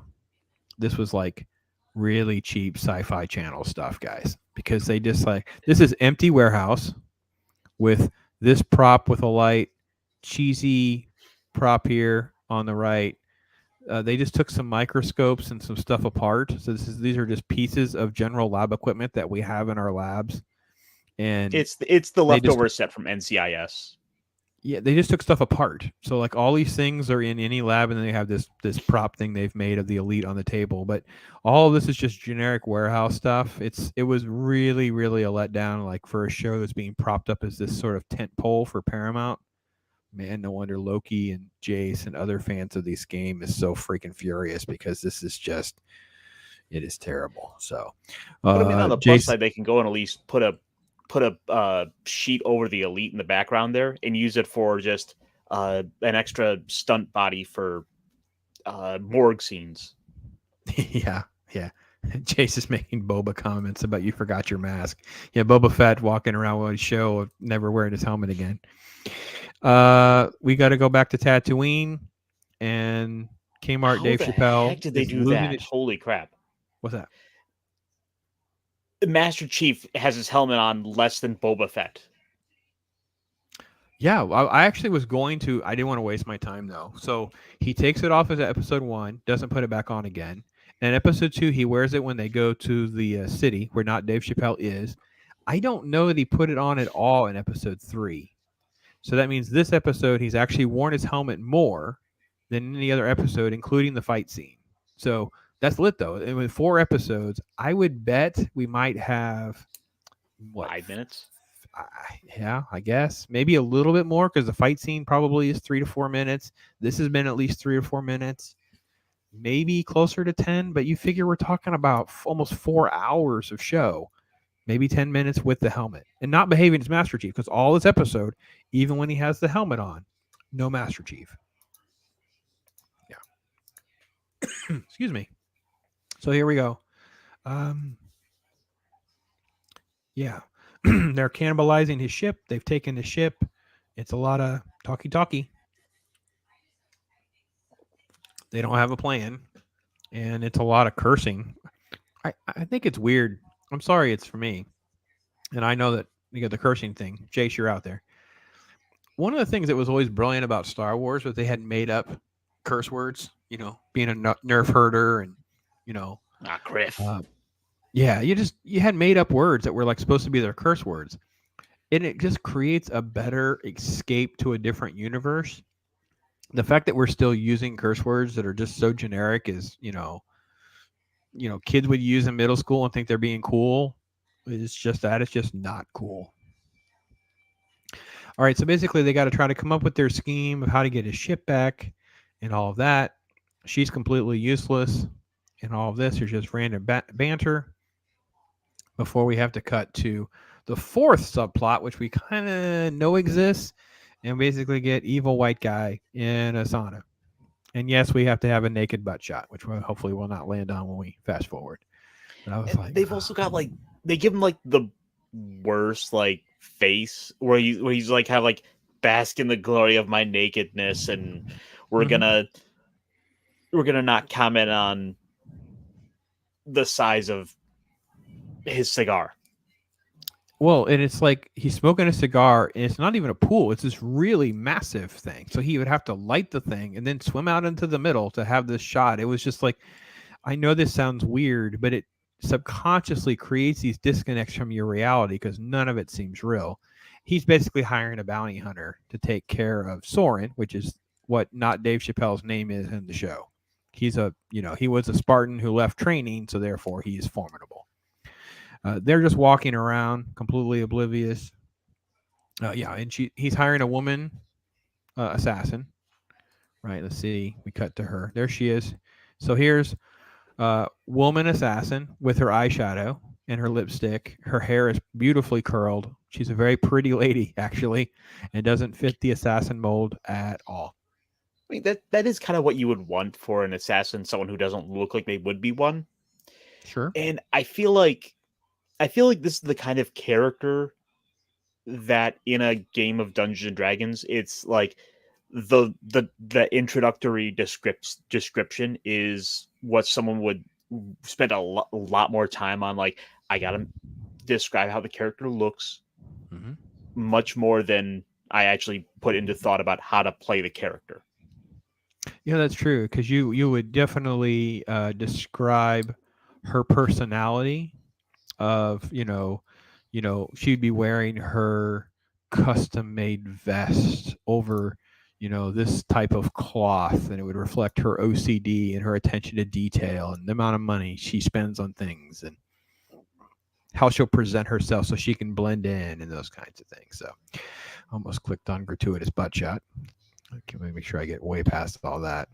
this was like really cheap sci-fi channel stuff, guys, because they just like, this is empty warehouse with this prop with a light, cheesy prop here on the right. They just took some microscopes and some stuff apart. So these are just pieces of general lab equipment that we have in our labs. And it's the leftover set from NCIS. Yeah, they just took stuff apart. So like all these things are in any lab, and then they have this prop thing they've made of the elite on the table. But all of this is just generic warehouse stuff. It was really, really a letdown, like for a show that's being propped up as this sort of tent pole for Paramount. Man, no wonder Loki and Jace and other fans of this game is so freaking furious, because this is just, it is terrible. So, but I mean, on the plus side, they can go and at least put a sheet over the elite in the background there and use it for just an extra stunt body for morgue scenes. yeah. Jace is making Boba comments about you forgot your mask. Yeah, Boba Fett walking around with a show of never wearing his helmet again. We got to go back to Tatooine and Kmart. Dave Chappelle. Heck, did they do that? Holy crap! What's that? The Master Chief has his helmet on less than Boba Fett. Yeah, I actually was going to. I didn't want to waste my time though. So he takes it off as episode 1, doesn't put it back on again. And episode 2, he wears it when they go to the city where not Dave Chappelle is. I don't know that he put it on at all in episode 3. So that means this episode he's actually worn his helmet more than any other episode, including the fight scene. So that's lit though. And with 4 episodes, I would bet we might have 5 minutes. Yeah, I guess maybe a little bit more, because the fight scene probably is 3 to 4 minutes. This has been at least 3 or 4 minutes, maybe closer to 10. But you figure we're talking about almost 4 hours of show, maybe 10 minutes with the helmet and not behaving as Master Chief, because all this episode, even when he has the helmet on, no Master Chief. Yeah. Excuse me. So here we go. Yeah. They're cannibalizing his ship. They've taken the ship. It's a lot of talky. They don't have a plan. And it's a lot of cursing. I think it's weird. I'm sorry it's for me. And I know that you got the cursing thing. Jace, you're out there. One of the things that was always brilliant about Star Wars was they had made up curse words, being a nerf herder and, Griff. Yeah, you had made up words that were like supposed to be their curse words. And it just creates a better escape to a different universe. The fact that we're still using curse words that are just so generic is, kids would use in middle school and think they're being cool. It's just not cool. All right, so basically they got to try to come up with their scheme of how to get his ship back and all of that. She's completely useless in all of this. There's just random banter. before we have to cut to the fourth subplot, which we kind of know exists, and basically get evil white guy in a sauna. And yes, we have to have a naked butt shot, which hopefully will not land on when we fast forward. But I was And like, they've also got like they give him like the worst like face where he's like have like bask in the glory of my nakedness, and we're Mhm. gonna not comment on the size of his cigar. well, and it's like he's smoking a cigar, and it's not even a pool; it's this really massive thing. So he would have to light the thing and then swim out into the middle to have this shot. It was just like, I know this sounds weird, but it subconsciously creates these disconnects from your reality because none of it seems real. He's basically hiring a bounty hunter to take care of Soren, which is what not Dave Chappelle's name is in the show. He's he was a Spartan who left training, so therefore he is formidable. They're just walking around completely oblivious. And he's hiring a woman assassin. Right, let's see. We cut to her. There she is. So here's woman assassin with her eyeshadow and her lipstick. Her hair is beautifully curled. She's a very pretty lady, actually, and doesn't fit the assassin mold at all. I mean that is kind of what you would want for an assassin, someone who doesn't look like they would be one. Sure. And I feel like this is the kind of character that in a game of Dungeons and Dragons, it's like the introductory description is what someone would spend a lot more time on. Like, I gotta describe how the character looks, much more than I actually put into thought about how to play the character. Yeah, that's true, because you would definitely describe her personality of she'd be wearing her custom made vest over this type of cloth, and it would reflect her OCD and her attention to detail and the amount of money she spends on things and how she'll present herself so she can blend in and those kinds of things. So almost clicked on gratuitous butt shot. Okay, let me make sure I get way past all that.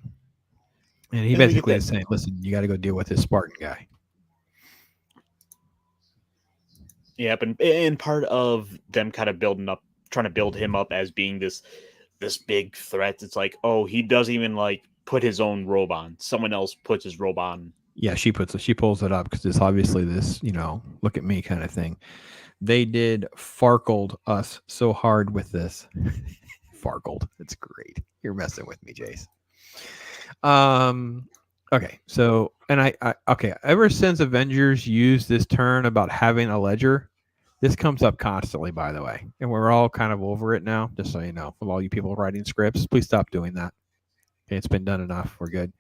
And he basically is saying, listen, you got to go deal with this Spartan guy. Yep, and part of them kind of trying to build him up as being this big threat. It's like, oh, he doesn't even like put his own robe on. Someone else puts his robe on. Yeah, she pulls it up because it's obviously this, look at me kind of thing. They did Farkled us so hard with this. Farkled. It's great. You're messing with me, Jace. Okay, so ever since Avengers used this term about having a ledger, this comes up constantly, by the way, and we're all kind of over it now. Just so you know, with all you people writing scripts, please stop doing that. Okay, it's been done enough. We're good.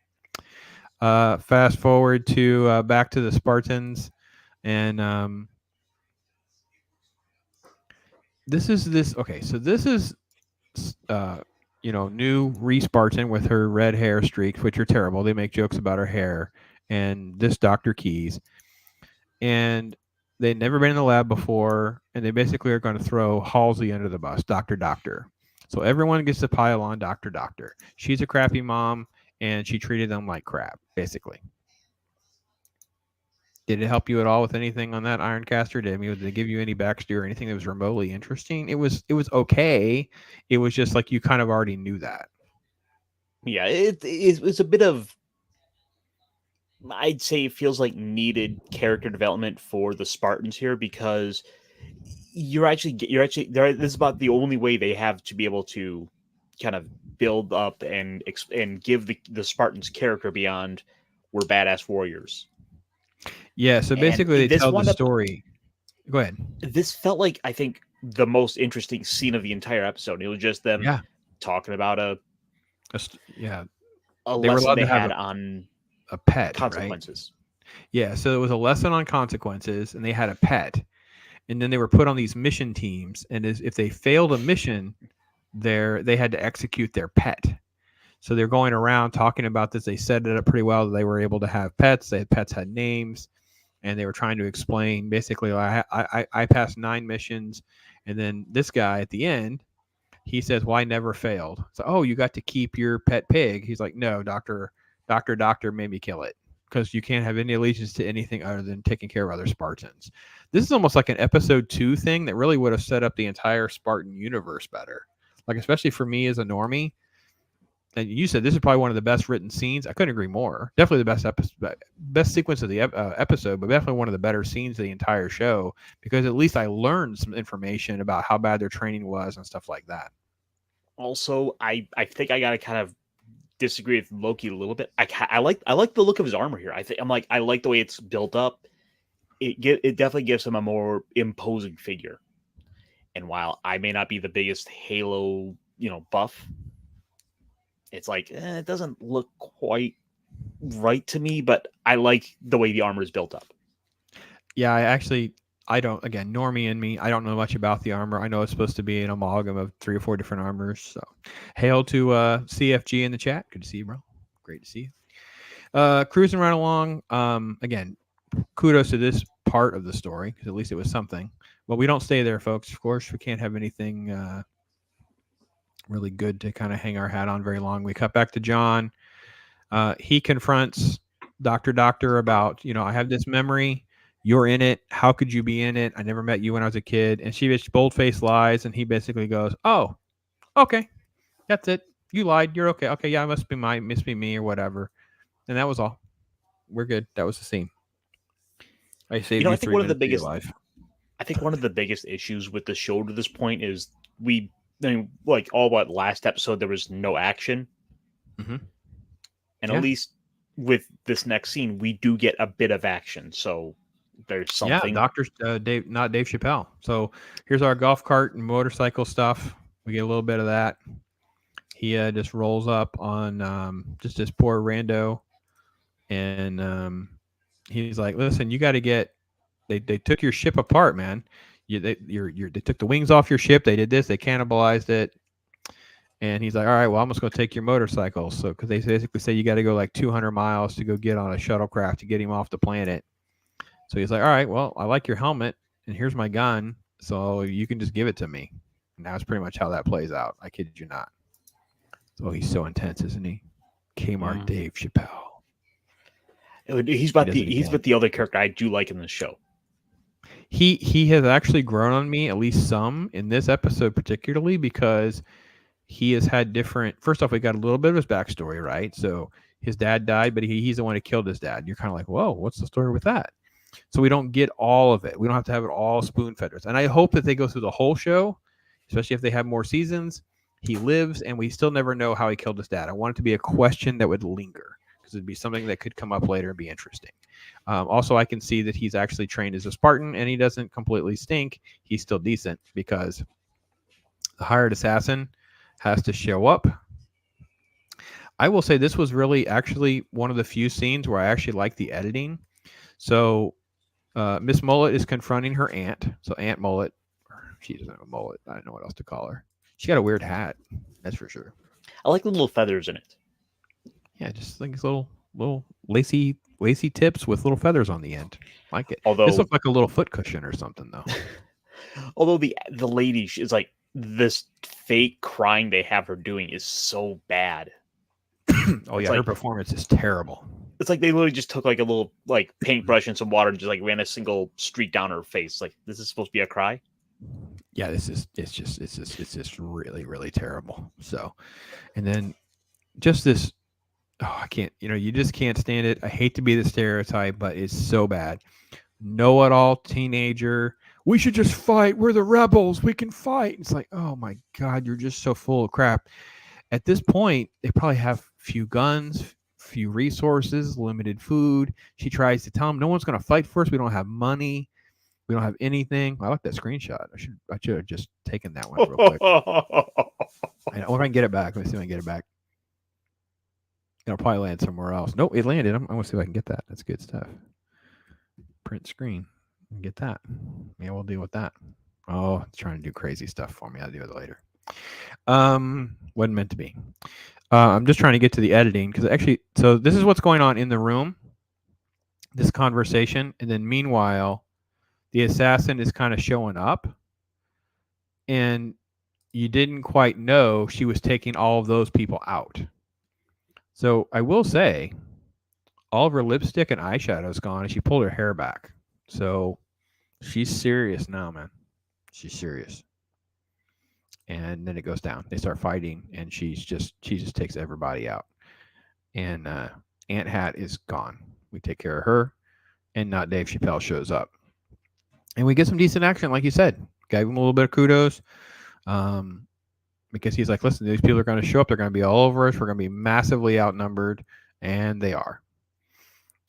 Fast forward to back to the Spartans, and this is okay. So this is new Spartan with her red hair streaks, which are terrible. They make jokes about her hair, and this Dr. Keys, and they'd never been in the lab before, and they basically are going to throw Halsey under the bus, Doctor. So everyone gets to pile on Doctor. She's a crappy mom, and she treated them like crap, basically. Did it help you at all with anything on that, Ironcaster? Did they give you any backstory or anything that was remotely interesting? It was okay. It was just like you kind of already knew that. Yeah, it's a bit of, I'd say it feels like needed character development for the Spartans here, because you're actually this is about the only way they have to be able to kind of build up and give the Spartans character beyond we're badass warriors. Yeah, so basically they tell the story. Go ahead. This felt like, I think, the most interesting scene of the entire episode. It was just them talking about a lesson they had on a pet, consequences. Right? Yeah, so it was a lesson on consequences, and they had a pet, and then they were put on these mission teams, and if they failed a mission, they had to execute their pet. So they're going around talking about this. They set it up pretty well. They were able to have pets. Pets had names, and they were trying to explain. Basically, I passed 9 missions, and then this guy at the end, he says, "Well, I never failed." So, oh, you got to keep your pet pig. He's like, "No, Doctor made me kill it because you can't have any allegiance to anything other than taking care of other Spartans." This is almost like an episode 2 thing that really would have set up the entire Spartan universe better. Like, especially for me as a normie. And you said this is probably one of the best written scenes. I couldn't agree more. Definitely the best episode, best sequence of the episode, but definitely one of the better scenes of the entire show, because at least I learned some information about how bad their training was and stuff like that. Also, I think I gotta kind of disagree with Loki a little bit. I like the look of his armor here. I like the way it's built up. It definitely gives him a more imposing figure. And while I may not be the biggest Halo, buff, it's like it doesn't look quite right to me, but I like the way the armor is built up. Yeah, I don't, again, normie in me, I don't know much about the armor. I know it's supposed to be an amalgam of 3 or 4 different armors. So hail to CFG in the chat. Good to see you, bro. Great to see you. Cruising right along. Again, kudos to this part of the story, because at least it was something. But we don't stay there, folks. Of course, we can't have anything really good to kind of hang our hat on very long. We cut back to John. He confronts Doctor about, I have this memory. You're in it. How could you be in it? I never met you when I was a kid. And she just bold-faced lies, and he basically goes, oh, okay. That's it. You lied. You're okay. Okay, yeah, it must be me or whatever. And that was all. We're good. That was the scene. I saved you I think 3 one of the minutes of your biggest life. I think one of the biggest issues with the show to this point is last episode there was no action. Mm-hmm. And at least with this next scene, we do get a bit of action. So there's something. Yeah, Dave Chappelle. So here's our golf cart and motorcycle stuff. We get a little bit of that. He just rolls up on just this poor rando, and he's like, "Listen, you got to get. They took your ship apart, man. They took the wings off your ship. They did this. They cannibalized it." And he's like, all right, well, I'm just going to take your motorcycle. So, because they basically say you got to go like 200 miles to go get on a shuttlecraft to get him off the planet. So he's like, all right, well, I like your helmet, and here's my gun, so you can just give it to me. And that's pretty much how that plays out. I kid you not. So he's so intense, isn't he? Kmart Dave Chappelle. He's with the other character I do like in this show. He has actually grown on me, at least some, in this episode particularly, because he has had different. First off, we got a little bit of his backstory, right? So his dad died, but he's the one who killed his dad. You're kind of like, whoa, what's the story with that? So we don't get all of it. We don't have to have it all spoon fed us. And I hope that they go through the whole show, especially if they have more seasons. He lives, and we still never know how he killed his dad. I want it to be a question that would linger, because it'd be something that could come up later and be interesting. Also, I can see that he's actually trained as a Spartan, and he doesn't completely stink. He's still decent, because the hired assassin has to show up. I will say this was really actually one of the few scenes where I actually like the editing. So Miss Mullet is confronting her aunt. So Aunt Mullet, she doesn't have a mullet. I don't know what else to call her. She got a weird hat, that's for sure. I like the little feathers in it. Yeah, just think it's little lacy tips with little feathers on the end. Like it. Although this looks like a little foot cushion or something, though. Although the lady is like, this fake crying they have her doing is so bad. Oh yeah, her performance is terrible. It's like they literally just took like a little paintbrush and some water and just like ran a single streak down her face. Like, this is supposed to be a cry. Yeah, it's just really, really terrible. So, and then just this, I can't, you just can't stand it. I hate to be the stereotype, but it's so bad. Know-it-all teenager. We should just fight. We're the rebels. We can fight. It's like, oh my God, you're just so full of crap. At this point, they probably have few guns, few resources, limited food. She tries to tell them, no one's going to fight for us. We don't have money. We don't have anything. I like that screenshot. I should have just taken that one real quick. I know if I can get it back. Let me see if I can get it back. It'll probably land somewhere else. Nope, it landed. I'm going to see if I can get that. That's good stuff. Print screen. Get that. Yeah, we'll deal with that. Oh, it's trying to do crazy stuff for me. I'll do it later. Wasn't meant to be. I'm just trying to get to the editing, because actually, so this is what's going on in the room, this conversation, and then meanwhile, the assassin is kind of showing up, and you didn't quite know she was taking all of those people out. So I will say, all of her lipstick and eyeshadow is gone, and she pulled her hair back. So She's serious now, man. She's serious. And then it goes down. They start fighting, and she just takes everybody out. And Aunt Hat is gone. We take care of her, and not Dave Chappelle shows up. And we get some decent action, like you said. Gave him a little bit of kudos. Because he's like, listen, these people are going to show up. They're going to be all over us. We're going to be massively outnumbered. And they are.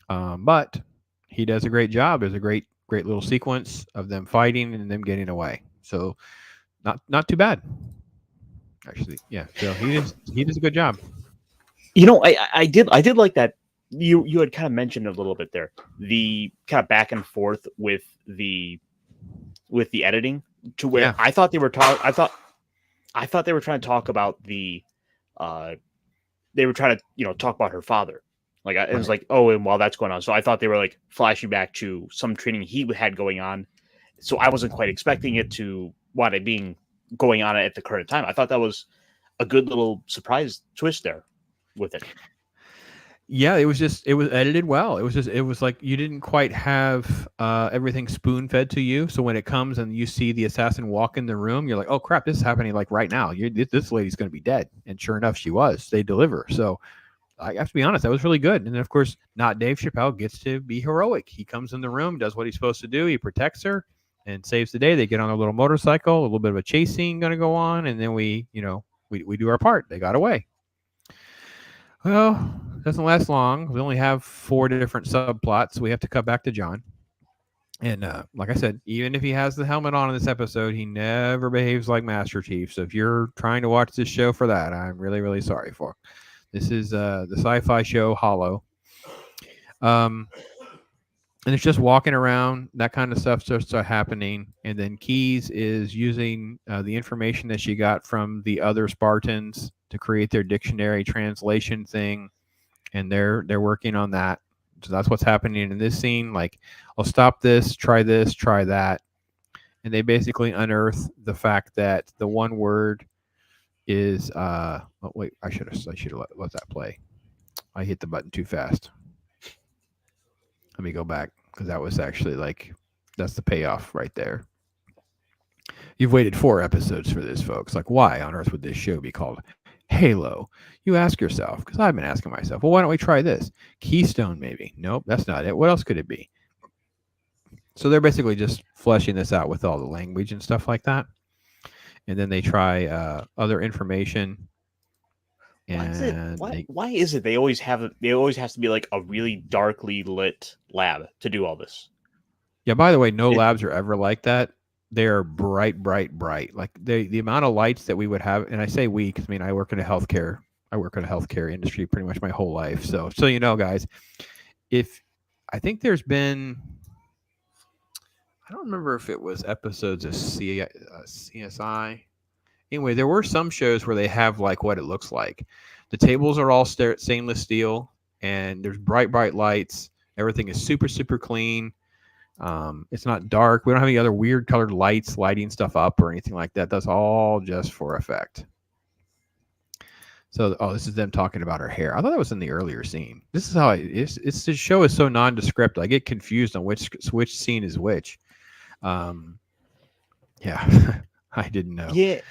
But he does a great job. There's a great little sequence of them fighting and them getting away. So not too bad. Actually, yeah. So he does a good job. You know, I did like that. You had kind of mentioned a little bit there, the kind of back and forth with the editing, to where I thought they were I thought they were trying to talk about they were trying to talk about her father. Like it was like, oh, and while that's going on, so I thought they were like flashing back to some training he had going on. So I wasn't quite expecting it to what it being going on at the current time. I thought that was a good little surprise twist there with it. Yeah, it was edited well. It was like you didn't quite have everything spoon fed to you. So when it comes and you see the assassin walk in the room, you're like, oh crap, this is happening like right now. This lady's going to be dead. And sure enough, she was. They deliver. So I have to be honest, that was really good. And then of course, not Dave Chappelle gets to be heroic. He comes in the room, does what he's supposed to do. He protects her and saves the day. They get on a little motorcycle, a little bit of a chase scene going to go on. And then we do our part. They got away. Well, it doesn't last long. We only have 4 different subplots. So we have to cut back to John. And like I said, even if he has the helmet on in this episode, he never behaves like Master Chief. So if you're trying to watch this show for that, I'm really, really sorry for. This is the sci-fi show Hollow. And it's just walking around. That kind of stuff starts happening. And then Keyes is using the information that she got from the other Spartans to create their dictionary translation thing. And they're working on that. So that's what's happening in this scene. Like, I'll stop this, try that. And they basically unearth the fact that the one word is oh, wait, I should have let that play. I hit the button too fast. Let me go back, because that was actually that's the payoff right there. You've waited 4 episodes for this, folks. Like, why on earth would this show be called Halo? You ask yourself, because I've been asking myself, well, why don't we try this? Keystone, maybe. Nope, that's not it. What else could it be? So they're basically just fleshing this out with all the language and stuff like that. And then they try other information. And why is it they always have to be like a really darkly lit lab to do all this? Yeah, by the way, no labs are ever like that. They are bright. Like the amount of lights that we would have, and I say we because I work in a healthcare industry pretty much my whole life. So you know, guys, I think there's been, I don't remember if it was episodes of CSI. Anyway, there were some shows where they have like what it looks like. The tables are all stainless steel, and there's bright lights. Everything is super super clean. It's not dark. We don't have any other weird colored lights lighting stuff up or anything like that. That's all just for effect. So, this is them talking about her hair. I thought that was in the earlier scene. This is how it's the show is so nondescript. I get confused on which scene is which. Yeah, I didn't know. Yeah.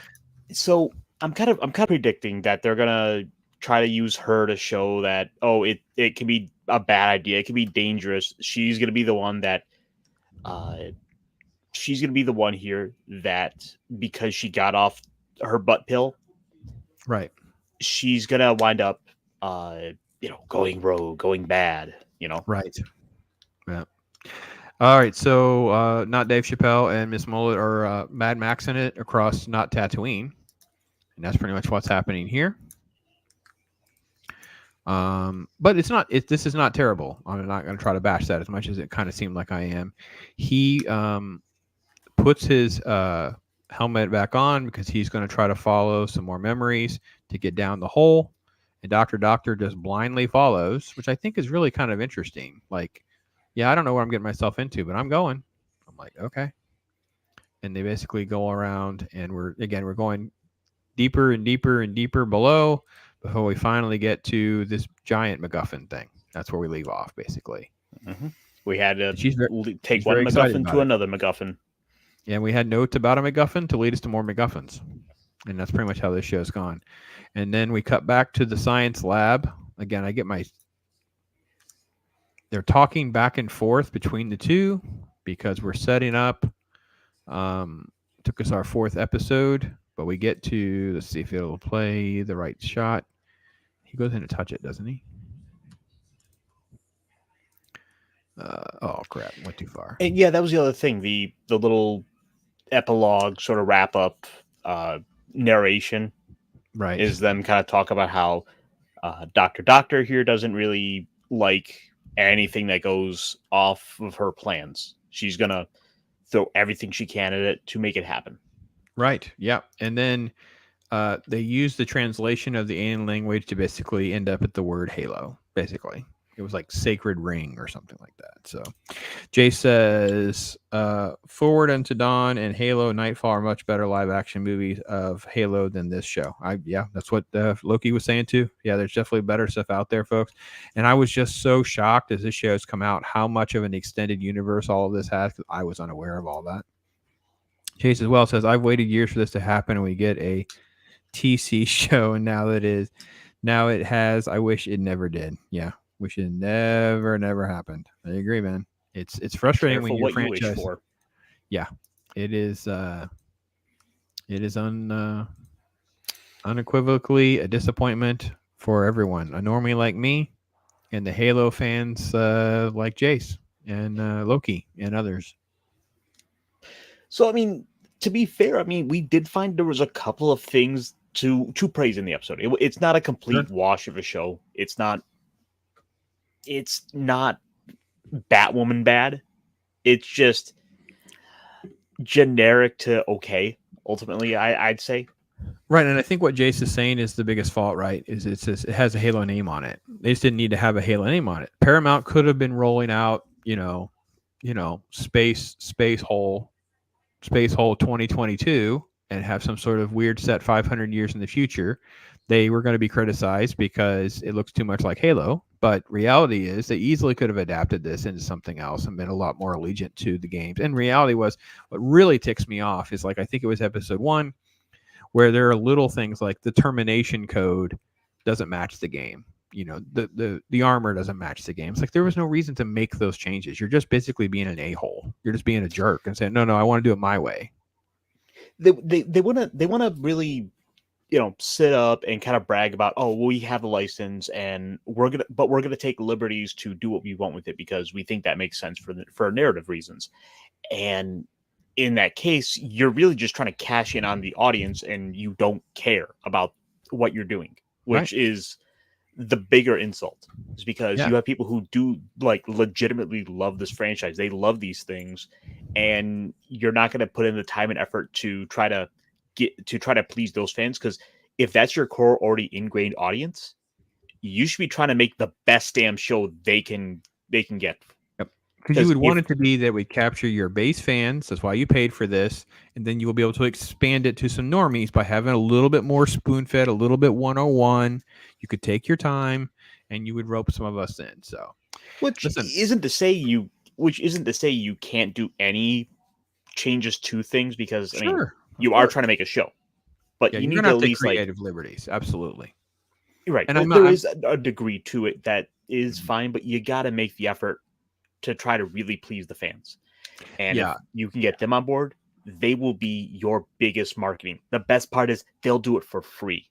So I'm kind of predicting that they're gonna try to use her to show that, oh, it can be a bad idea. It can be dangerous. She's gonna be the one that she's gonna be the one here that, because she got off her butt pill, right, she's gonna wind up going rogue, going bad, right. Yeah. All right, so not Dave Chappelle and Miss Mullet are Mad Maxing it across not Tatooine, and that's pretty much what's happening here. But it's not. This is not terrible. I'm not going to try to bash that as much as it kind of seemed like I am. He puts his helmet back on because he's going to try to follow some more memories to get down the hole, and Doctor just blindly follows, which I think is really kind of interesting. Like, yeah, I don't know what I'm getting myself into, but I'm going. I'm like, okay. And they basically go around, and we're going deeper and deeper and deeper below before we finally get to this giant MacGuffin thing. That's where we leave off, basically. Mm-hmm. We had to take she's one very excited MacGuffin about to it. another MacGuffin. Yeah, we had notes about a MacGuffin to lead us to more MacGuffins. And that's pretty much how this show's gone. And then we cut back to the science lab. Again, they're talking back and forth between the two because we're setting up. Took us our 4th episode, but we get to, let's see if it'll play the right shot. He goes in to touch it, doesn't he? Oh crap, went too far. And yeah, that was the other thing. The little epilogue sort of wrap up narration, Right, is them kind of talk about how Doctor here doesn't really like anything that goes off of her plans. She's gonna throw everything she can at it to make it happen. right, yeah. And then they use the translation of the alien language to basically end up at the word Halo. Basically, it was like sacred ring or something like that. So Jay says, Forward Unto Dawn and Halo Nightfall are much better live action movies of Halo than this show. Yeah, that's what Loki was saying too. Yeah, there's definitely better stuff out there, folks. And I was just so shocked as this show has come out how much of an extended universe all of this has, because I was unaware of all that. Chase as well says, I've waited years for this to happen and we get a TC show, and now it has. I wish it never did. Yeah, wish it never happened. I agree, man. It's frustrating when your franchise. You wish for. Yeah, it is. It is unequivocally a disappointment for everyone. A normie like me, and the Halo fans like Jace and Loki and others. So, I mean, to be fair, I mean, we did find there was a couple of things to praise in the episode. It's not a complete wash of a show. It's not Batwoman bad. It's just generic to okay, ultimately, I'd say. Right, and I think what Jace is saying is the biggest fault, right? Is it has a Halo name on it. They just didn't need to have a Halo name on it. Paramount could have been rolling out, Space Hole 2022 and have some sort of weird set 500 years in the future. They were going to be criticized because it looks too much like Halo, but reality is they easily could have adapted this into something else and been a lot more allegiant to the games. And reality was, what really ticks me off is, like, I think it was episode 1, where there are little things like the termination code doesn't match the game. The armor doesn't match the game. It's like there was no reason to make those changes. You're just basically being an a-hole. You're just being a jerk and saying, no, I want to do it my way. They want to really, sit up and kind of brag about, oh, we have the license and we're gonna take liberties to do what we want with it because we think that makes sense for narrative reasons. And in that case, you're really just trying to cash in on the audience, and you don't care about what you're doing, which is the bigger insult. Is because you have people who do legitimately love this franchise. They love these things, and you're not going to put in the time and effort to try to please those fans. Because if that's your core already ingrained audience, you should be trying to make the best damn show they can get. Because you would want it to be that we capture your base fans. That's why you paid for this. And then you will be able to expand it to some normies by having a little bit more spoon-fed, a little bit 101. You could take your time and you would rope some of us in. So, which isn't to say you can't do any changes to things, because I mean, you are trying to make a show. But you need to at least creative liberties. Absolutely. Right. And there is a degree to it that is fine, but you got to make the effort to try to really please the fans. And if you can get them on board, they will be your biggest marketing. The best part is they'll do it for free.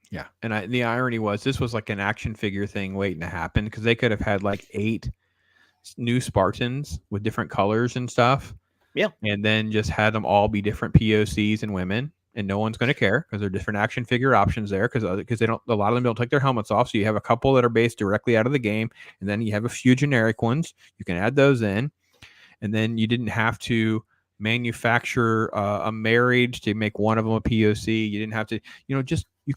Yeah. And the irony was, this was like an action figure thing waiting to happen, because they could have had like 8 new Spartans with different colors and stuff. Yeah. And then just had them all be different POCs and women. And no one's going to care because there are different action figure options there, because they don't. A lot of them don't take their helmets off. So you have a couple that are based directly out of the game, and then you have a few generic ones. You can add those in, and then you didn't have to manufacture a marriage to make one of them a POC. You didn't have to. You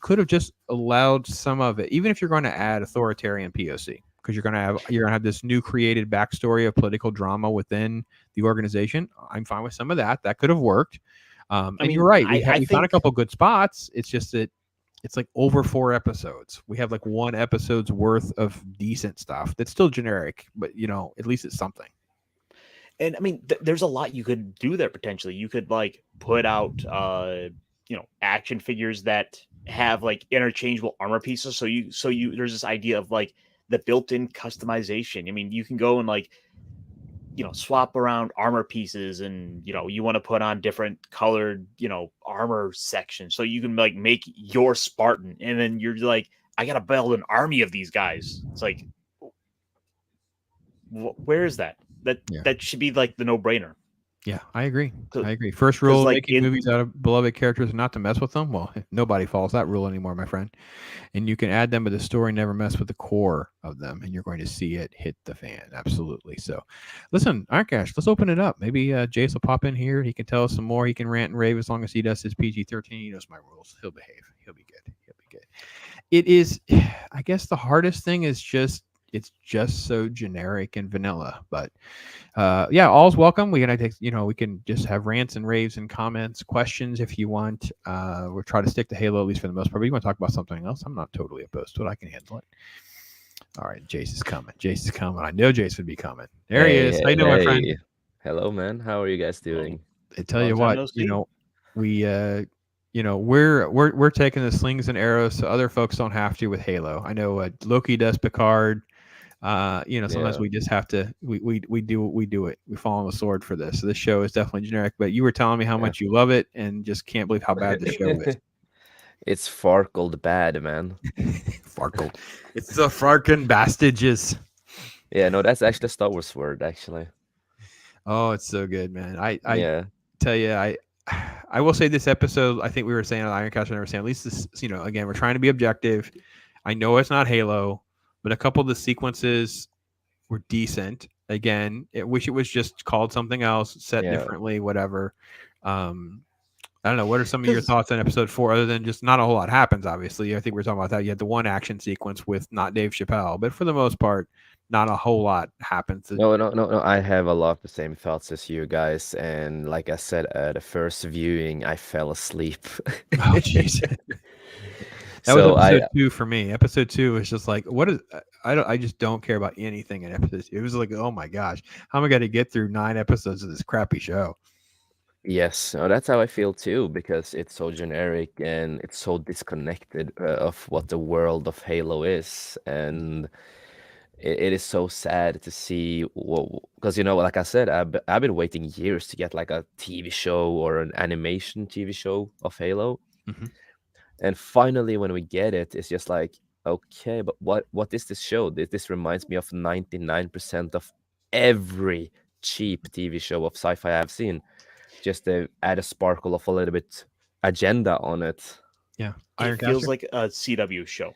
could have just allowed some of it, even if you're going to add authoritarian POC, because you're going to have this new created backstory of political drama within the organization. I'm fine with some of that. That could have worked. And you're right. We found a couple good spots. It's just that it's like over 4 episodes. We have like 1 episode's worth of decent stuff that's still generic, but at least it's something. And I mean, there's a lot you could do there potentially. You could like put out, action figures that have like interchangeable armor pieces. So there's this idea of like the built-in customization. I mean, you can go and like, swap around armor pieces, and you want to put on different colored, armor sections, so you can like make your Spartan, and then you're like, I gotta build an army of these guys. It's like, where is that? That should be like the no-brainer. Yeah, I agree. I agree. First rule of making movies out of beloved characters is not to mess with them. Well, nobody follows that rule anymore, my friend. And you can add them, but the story never mess with the core of them, and you're going to see it hit the fan. Absolutely. So, listen, Ironcash, let's open it up. Maybe Jace will pop in here. He can tell us some more. He can rant and rave as long as he does his PG-13. He knows my rules. He'll behave. He'll be good. He'll be good. It is, I guess, the hardest thing is it's just so generic and vanilla, but all's welcome. We can just have rants and raves and comments, questions if you want. We'll try to stick to Halo, at least for the most part. But you want to talk about something else? I'm not totally opposed to it. I can handle it. All right, Jace is coming. Jace is coming. I know Jace would be coming. There he is. How you doing, my friend? Hello, man. How are you guys doing? I tell you what, we're taking the slings and arrows so other folks don't have to with Halo. I know Loki does Picard. Sometimes we just have to we do it. We fall on the sword for this. So this show is definitely generic, but you were telling me how much you love it and just can't believe how bad the show is. It's Farkled bad, man. Farkled. It's the Farkin bastages. Yeah, no, that's actually a Star Wars word, actually. Oh, it's so good, man. I tell you, I will say this episode, I think we were saying on Ironcast, I never saying, at least this, again, we're trying to be objective. I know it's not Halo, but a couple of the sequences were decent. Again, I wish it was just called something else, set differently, whatever. I don't know. What are some of your thoughts on episode 4, other than just not a whole lot happens, obviously? I think we're talking about that. You had the one action sequence with not Dave Chappelle, but for the most part, not a whole lot happens. No. I have a lot of the same thoughts as you guys. And like I said, the first viewing, I fell asleep. Oh, jeez. That was episode 2 for me. Episode 2 was just like, what is? I just don't care about anything in episode 2. It was like, oh my gosh, how am I going to get through 9 episodes of this crappy show? Yes, no, that's how I feel too, because it's so generic and it's so disconnected of what the world of Halo is, and it is so sad to see. Because like I said, I've been waiting years to get like a TV show or an animation TV show of Halo. Mm-hmm. And finally, when we get it, it's just like, okay, but what is this show? This reminds me of 99% of every cheap TV show of sci-fi I've seen. Just to add a sparkle of a little bit agenda on it. Yeah, it feels like a CW show.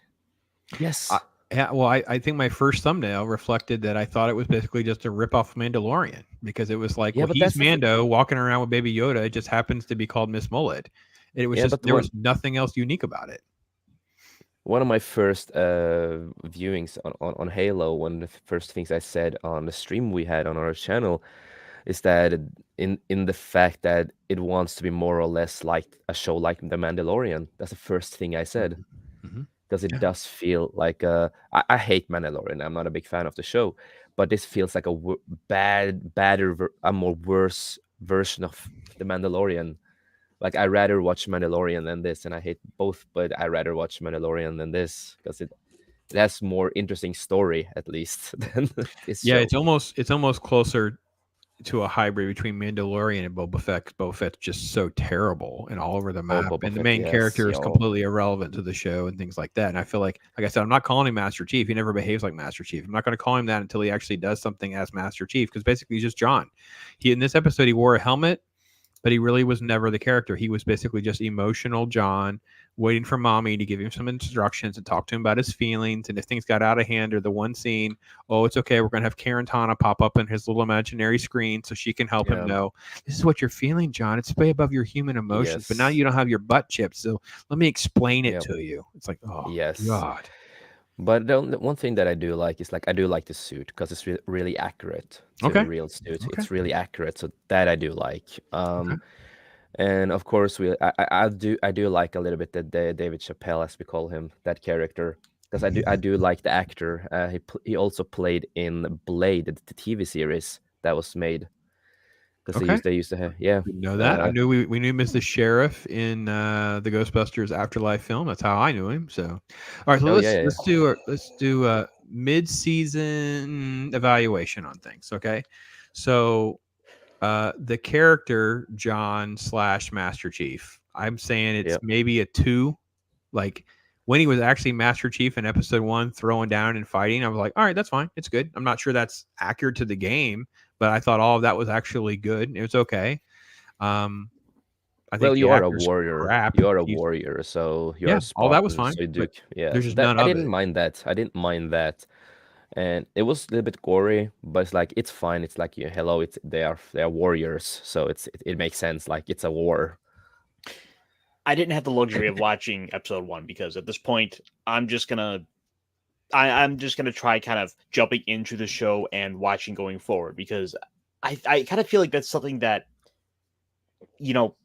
Yes. I think my first thumbnail reflected that I thought it was basically just a rip-off of Mandalorian, because it was like, he's Mando walking around with Baby Yoda. It just happens to be called Miss Mullet. It was there was nothing else unique about it. One of my first viewings on Halo, one of the first things I said on the stream we had on our channel, is that in the fact that it wants to be more or less like a show like The Mandalorian. That's the first thing I said. Because it does feel like I hate Mandalorian. I'm not a big fan of the show, but this feels like a more worse version of The Mandalorian. Like, I'd rather watch Mandalorian than this, and I hate both, but I'd rather watch Mandalorian than this, because it has more interesting story, at least, than this show. It's almost closer to a hybrid between Mandalorian and Boba Fett. Boba Fett's just so terrible and all over the map, and the main character is completely irrelevant to the show and things like that. And I feel like I said, I'm not calling him Master Chief. He never behaves like Master Chief. I'm not going to call him that until he actually does something as Master Chief, because basically he's just John. In this episode, he wore a helmet, but he really was never the character. He was basically just emotional John, waiting for mommy to give him some instructions and talk to him about his feelings. And if things got out of hand, or the one scene, it's okay, we're going to have Karen Tana pop up in his little imaginary screen so she can help him know, this is what you're feeling, John. It's way above your human emotions, but now you don't have your butt chipped, so let me explain it to you. It's like, oh, God. But the one thing that I do like is, like, I do like the suit, because it's really accurate to the real suit. It's really accurate, so that I do like. And of course, I do like a little bit that David Chappelle, as we call him, that character, because I do like the actor. He also played in Blade, the TV series that was made. because Okay. they used to have, yeah. Didn't know that. I knew we knew Mr. Sheriff in the Ghostbusters Afterlife film. That's how I knew him. So, all right. So Oh, let's yeah, yeah. let's do a mid-season evaluation on things. Okay. So the character John / Master Chief, I'm saying it's Yep. maybe a 2. Like when he was actually Master Chief in episode 1, throwing down and fighting, I was like, all right, that's fine. It's good. I'm not sure that's accurate to the game, but I thought all of that was actually good. It was okay. I think Well, the you are a actor's warrior. crap. You are a He's- warrior, so you're yeah, a all that was Spartan. fine. So you do, But yeah. there's So just that none I of didn't it. mind that. I didn't mind that, and it was a little bit gory, but it's like it's fine. It's like hello, it's they are warriors, so it makes sense. Like it's a war. I didn't have the luxury of watching episode 1 because at this point I'm just gonna try kind of jumping into the show and watching going forward because I kind of feel like that's something that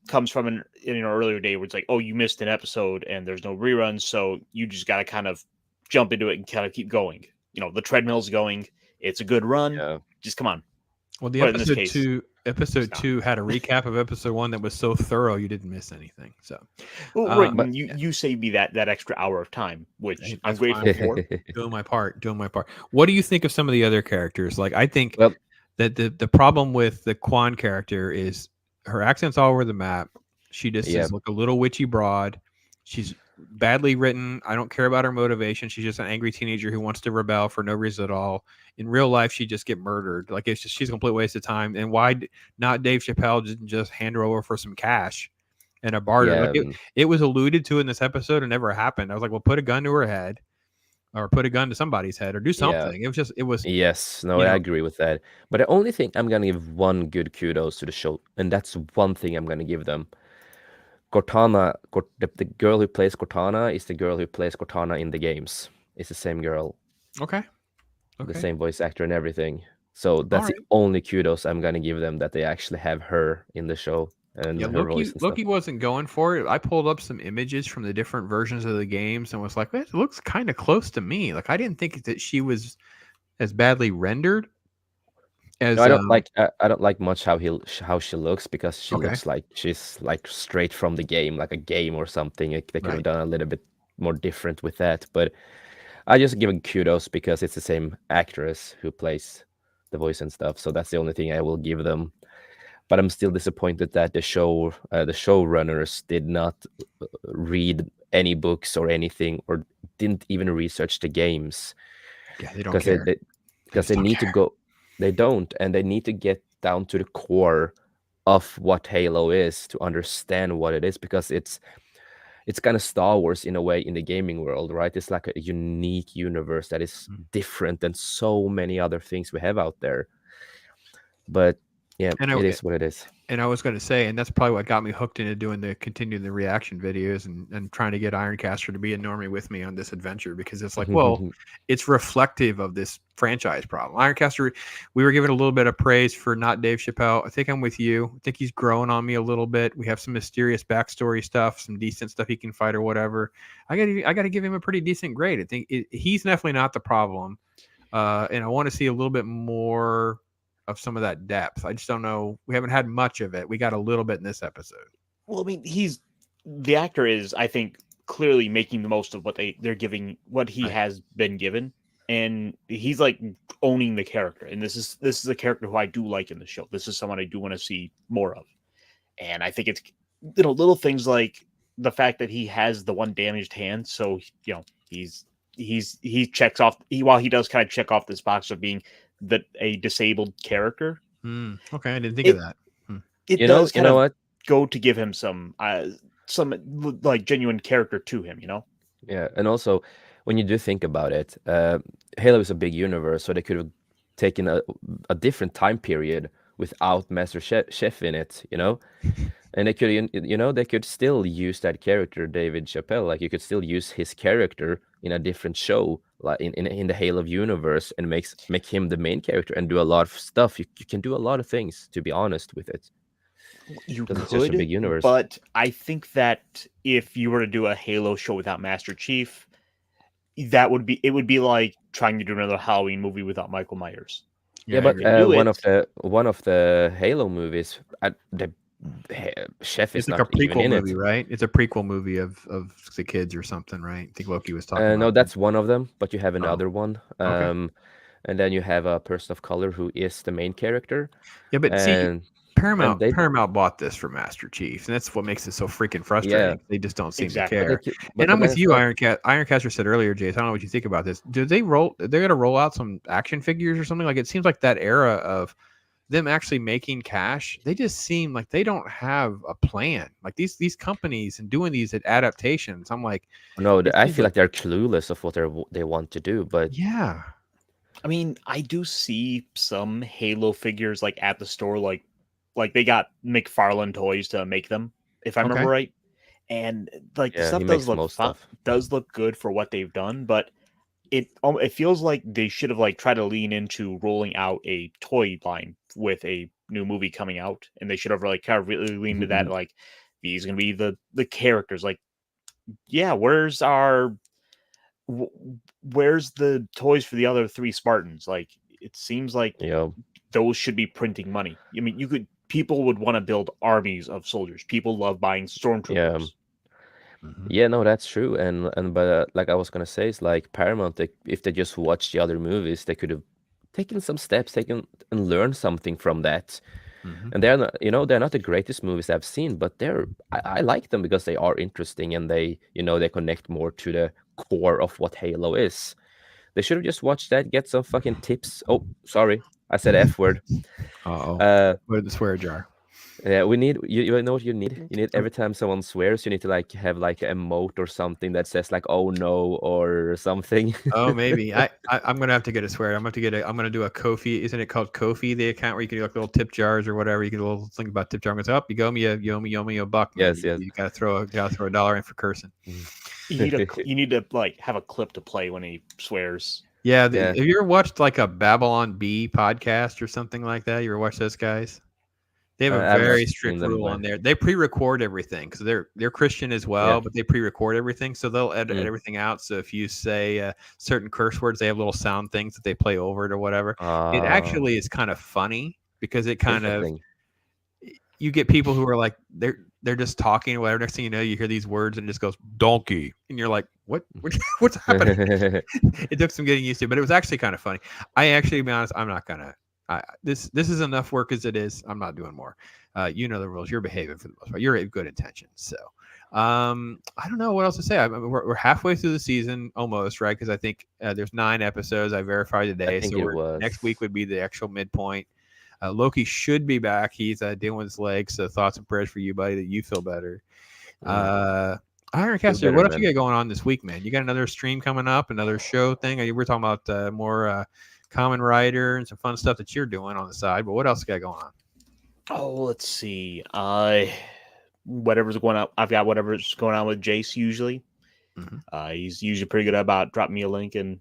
comes from in an earlier day where it's like, oh, you missed an episode and there's no reruns, so you just got to kind of jump into it and kind of keep going. The treadmill's going. It's a good run. Yeah. Just come on. Well, the But in this episode not. 2 had a recap of episode 1 that was so thorough you didn't miss anything. So, Right, but- and you saved me that extra hour of time, which Hey, I'm that's grateful fine. for. doing my part. What do you think of some of the other characters? Like, I think Well- that the problem with the Quan character is her accent's all over the map. She just Yeah. is like a little witchy broad. She's badly written. I don't care about her motivation. She's just an angry teenager who wants to rebel for no reason at all. In real life, she'd just get murdered. Like she's a complete waste of time. And why not Dave Chappelle didn't just hand her over for some cash and a barter? Yeah, Like it was alluded to in this episode and never happened. I was like, well, put a gun to her head, or put a gun to somebody's head, or do something. It was. Yes, no, you know. I agree with that. But the only thing I'm gonna give one good kudos to the show, and that's one thing I'm gonna give them. Cortana, the girl who plays Cortana is the girl who plays Cortana in the games. It's the same girl, Okay. the same voice actor and everything. So that's Alright. the only kudos I'm gonna give them, that they actually have her in the show and Yeah, her voice and Loki stuff. wasn't going for it. I pulled up some images from the different versions of the games and was like, it looks kind of close to me. Like I didn't think that she was as badly rendered as No, I don't like much how she looks, because she Okay. looks like she's like straight from the game, like a game or something. They could have Right. done a little bit more different with that, but I just give them kudos because it's the same actress who plays the voice and stuff. So that's the only thing I will give them. But I'm still disappointed that the showrunners did not read any books or anything, or didn't even research the games, yeah, they don't because care. because just they don't need to care. go. They don't, and they need to get down to the core of what Halo is to understand what it is, because it's kind of Star Wars in a way in the gaming world, right? It's like a unique universe that is different than so many other things we have out there. But yeah, it is what it is. And I was going to say, and that's probably what got me hooked into continuing the reaction videos and trying to get Ironcaster to be a normie with me on this adventure, because it's like, well, it's reflective of this franchise problem. Ironcaster, we were given a little bit of praise for not Dave Chappelle. I think I'm with you. I think he's growing on me a little bit. We have some mysterious backstory stuff, some decent stuff he can fight or whatever. I got to give him a pretty decent grade. I think he's definitely not the problem. And I want to see a little bit more of some of that depth. I just don't know. We haven't had much of it. We got a little bit in this episode. Well, I mean, the actor is, I think, clearly making the most of what they're giving, what he Right. has been given, and he's like owning the character. And this is a character who I do like in the show. This is someone I do want to see more of. And I think it's little things like the fact that he has the one damaged hand, so he checks off. While he does kind of check off this box of being a disabled character. Okay, I didn't think of that. It You does know what? go to give him some like genuine character to him, Yeah, and also when you do think about it, Halo is a big universe, so they could have taken a different time period without Master Chef in it, and they could, they could still use that character, David Chappelle. Like you could still use his character in a different show, like in the Halo universe, and make him the main character and do a lot of stuff. You can do a lot of things, to be honest with it. You Because it's just a big universe. but I think that if you were to do a Halo show without Master Chief, it would be like trying to do another Halloween movie without Michael Myers. Yeah, I but agree. do one of the Halo movies, the chef is It's like a not even prequel in movie, it. right? It's a prequel movie of the kids or something, right? I think Loki was talking about. No, that's one of them, but you have Oh, another one. okay. And then you have a person of color who is the main character, Yeah, but see, and Paramount they Paramount bought this for Master Chief, and that's what makes it so freaking frustrating. yeah, They just don't seem Exactly. to but care. but And I'm with that's you, not Ironcaster said earlier, Jace. I don't know what you think about this. Do they roll? They're gonna roll out some action figures or something? Like it seems like that era of them actually making cash. They just seem like they don't have a plan. Like these companies and doing these adaptations. I'm like, no. it I seems feel like like they're clueless of what they want to do, but yeah, I mean, I do see some Halo figures like at the store, like they got McFarlane toys to make them, if I remember okay. right. And like the yeah, he stuff does makes look most fun, stuff. does look good for what they've done, but it feels like they should have like tried to lean into rolling out a toy line with a new movie coming out, and they should have like kind of really leaned into that. Like these are gonna be the characters. Like, yeah, where's the toys for the other 3 Spartans? Like, it seems like You know, those should be printing money. I mean, people would want to build armies of soldiers. People love buying yeah. stormtroopers. Yeah, no, that's true. And but like I was gonna say, it's like Paramount. If they just watched the other movies, they could have taken some steps, taken and learned something from that. Mhm. And they're not, they're not the greatest movies I've seen, but I like them because they are interesting and they connect more to the core of what Halo is. They should have just watched that, get some fucking tips. Oh, sorry, I said F word. Uh-oh. Uh, Put it in the swear jar. Yeah, we need you know what you need? You need every time someone swears, you need to like have like an emote or something that says like "oh no" or something. Oh, maybe. I'm gonna have to get a swear. I'm gonna do a Kofi. Isn't it called Kofi? The account where you can do like little tip jars or whatever. You can do a little thing about tip jar. I'm gonna say, you owe me a buck. Man. Yes, yes. You gotta throw a dollar in for cursing. You need to like have a clip to play when he swears. Yeah. Yeah. Have you ever watched like a Babylon Bee podcast or something like that? You ever watch those guys? They have a I've very not strict seen them, rule but on there. They pre-record everything because they're Christian as well, Yeah. but they pre-record everything, so they'll edit Mm. everything out. So if you say certain curse words, they have little sound things that they play over it or whatever. It actually is kind of funny because it kind of interesting. you get people who are like they're just talking or whatever. Next thing you know, you hear these words and it just goes donkey, and you're like, what's happening? It took some getting used to, but it was actually kind of funny. To be honest, I'm not gonna. This is enough work as it is. I'm not doing more. You know the rules. You're behaving for the most part. You're in good intentions. So I don't know what else to say. We're halfway through the season almost, right? Because I think there's 9 episodes. I verified today. think So it was. next week would be the actual midpoint. Loki should be back. He's dealing with his legs. So thoughts and prayers for you, buddy, that you feel better. Ironcaster, better, what else man. you got going on this week, man? You got another stream coming up, another show thing? We're talking about more Common Writer and some fun stuff that you're doing on the side, but what else you got going on? Oh, let's see. Whatever's going on, I've got whatever's going on with Jace usually. Mhm. He's usually pretty good about dropping me a link and